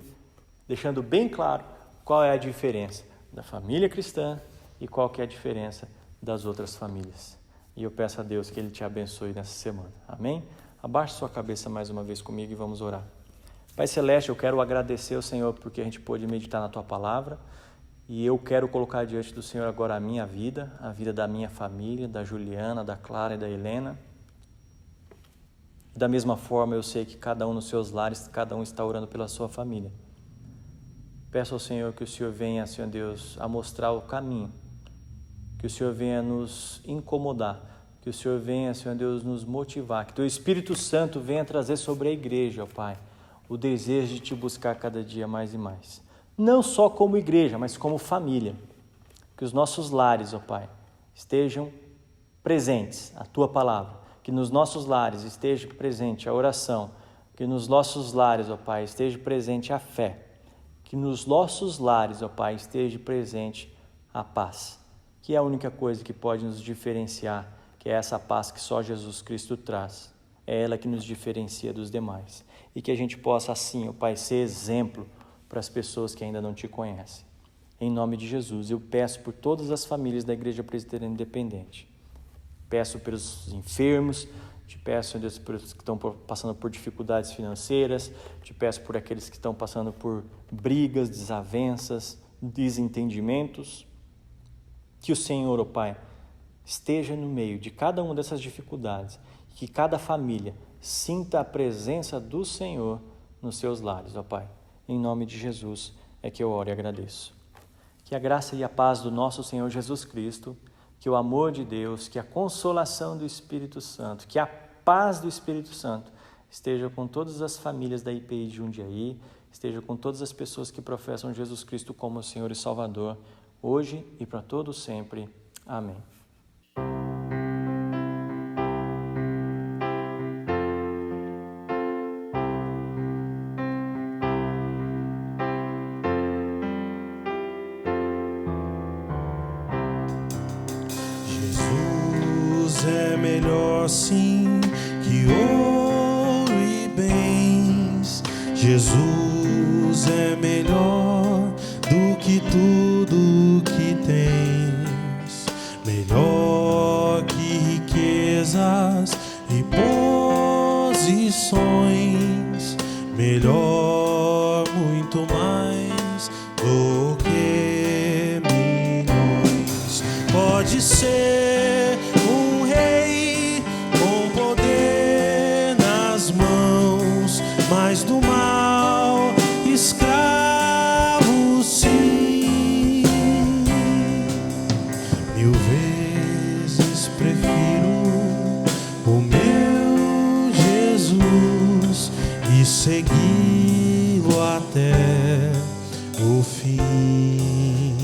deixando bem claro qual é a diferença da família cristã e qual que é a diferença das outras famílias. E eu peço a Deus que Ele te abençoe nessa semana. Amém? Abaixe sua cabeça mais uma vez comigo e vamos orar. Pai Celeste, eu quero agradecer ao Senhor porque a gente pôde meditar na Tua Palavra e eu quero colocar diante do Senhor agora a minha vida, a vida da minha família, da Juliana, da Clara e da Helena. Da mesma forma, eu sei que cada um nos seus lares, cada um está orando pela sua família. Peço ao Senhor que o Senhor venha, Senhor Deus, a mostrar o caminho, que o Senhor venha nos incomodar, que o Senhor venha, Senhor Deus, nos motivar, que Teu Espírito Santo venha trazer sobre a igreja, ó Pai, o desejo de Te buscar cada dia mais e mais. Não só como igreja, mas como família. Que os nossos lares, ó Pai, estejam presentes a Tua Palavra. Que nos nossos lares esteja presente a oração. Que nos nossos lares, ó Pai, esteja presente a fé. Que nos nossos lares, ó Pai, esteja presente a paz. Que é a única coisa que pode nos diferenciar, que é essa paz que só Jesus Cristo traz. É ela que nos diferencia dos demais. E que a gente possa assim, ó Pai, ser exemplo para as pessoas que ainda não Te conhecem. Em nome de Jesus, eu peço por todas as famílias da Igreja Presbiteriana Independente. Peço pelos enfermos, Te peço, Senhor Deus, por aqueles que estão passando por dificuldades financeiras, Te peço por aqueles que estão passando por brigas, desavenças, desentendimentos. Que o Senhor, ó Pai, esteja no meio de cada uma dessas dificuldades, que cada família sinta a presença do Senhor nos seus lares, ó Pai. Em nome de Jesus é que eu oro e agradeço. Que a graça e a paz do nosso Senhor Jesus Cristo, que o amor de Deus, que a consolação do Espírito Santo, que a paz do Espírito Santo esteja com todas as famílias da IPI de Jundiaí, esteja com todas as pessoas que professam Jesus Cristo como Senhor e Salvador, hoje e para todo sempre. Amém. Melhor sim que ouro e bens. Jesus Jesus é melhor do que tudo que tens, melhor que riquezas e posições, melhor, muito mais do que milhões. Pode ser um rei com poder nas mãos, mas do mal escravo, sim. 1000 vezes prefiro o meu Jesus e segui-lo até o fim.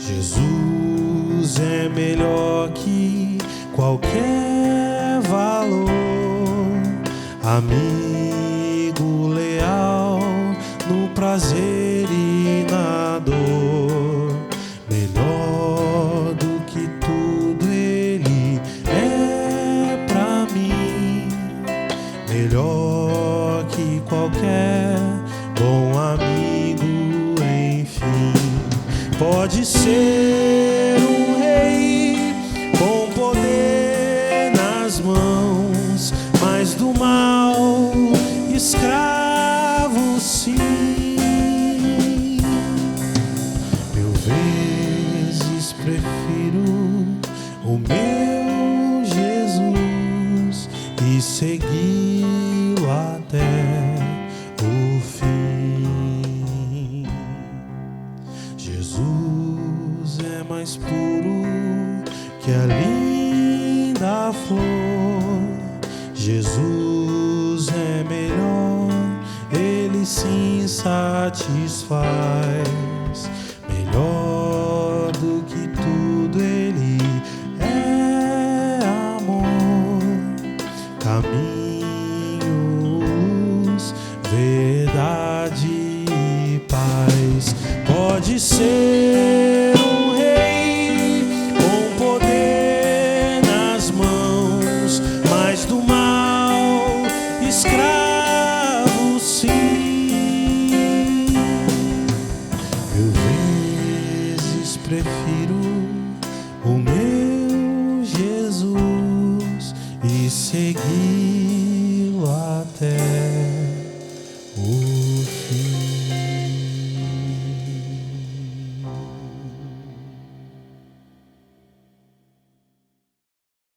Jesus é melhor que qualquer valor, amigo leal no prazer e na dor, melhor do que tudo Ele é pra mim, melhor que qualquer bom amigo, enfim. Pode ser um rei com poder nas mãos, mas do mal escravo, sim. 1000 vezes prefiro o meu Jesus e segui-lo até o fim. Jesus é mais puro que a linda flor, Jesus é melhor, Ele sim satisfaz, melhor do que tudo Ele é amor, caminhos, verdade e paz. Pode ser um rei com poder nas mãos, mas do mal escravo, sim. 1000 vezes prefiro o meu Jesus e segui-lo até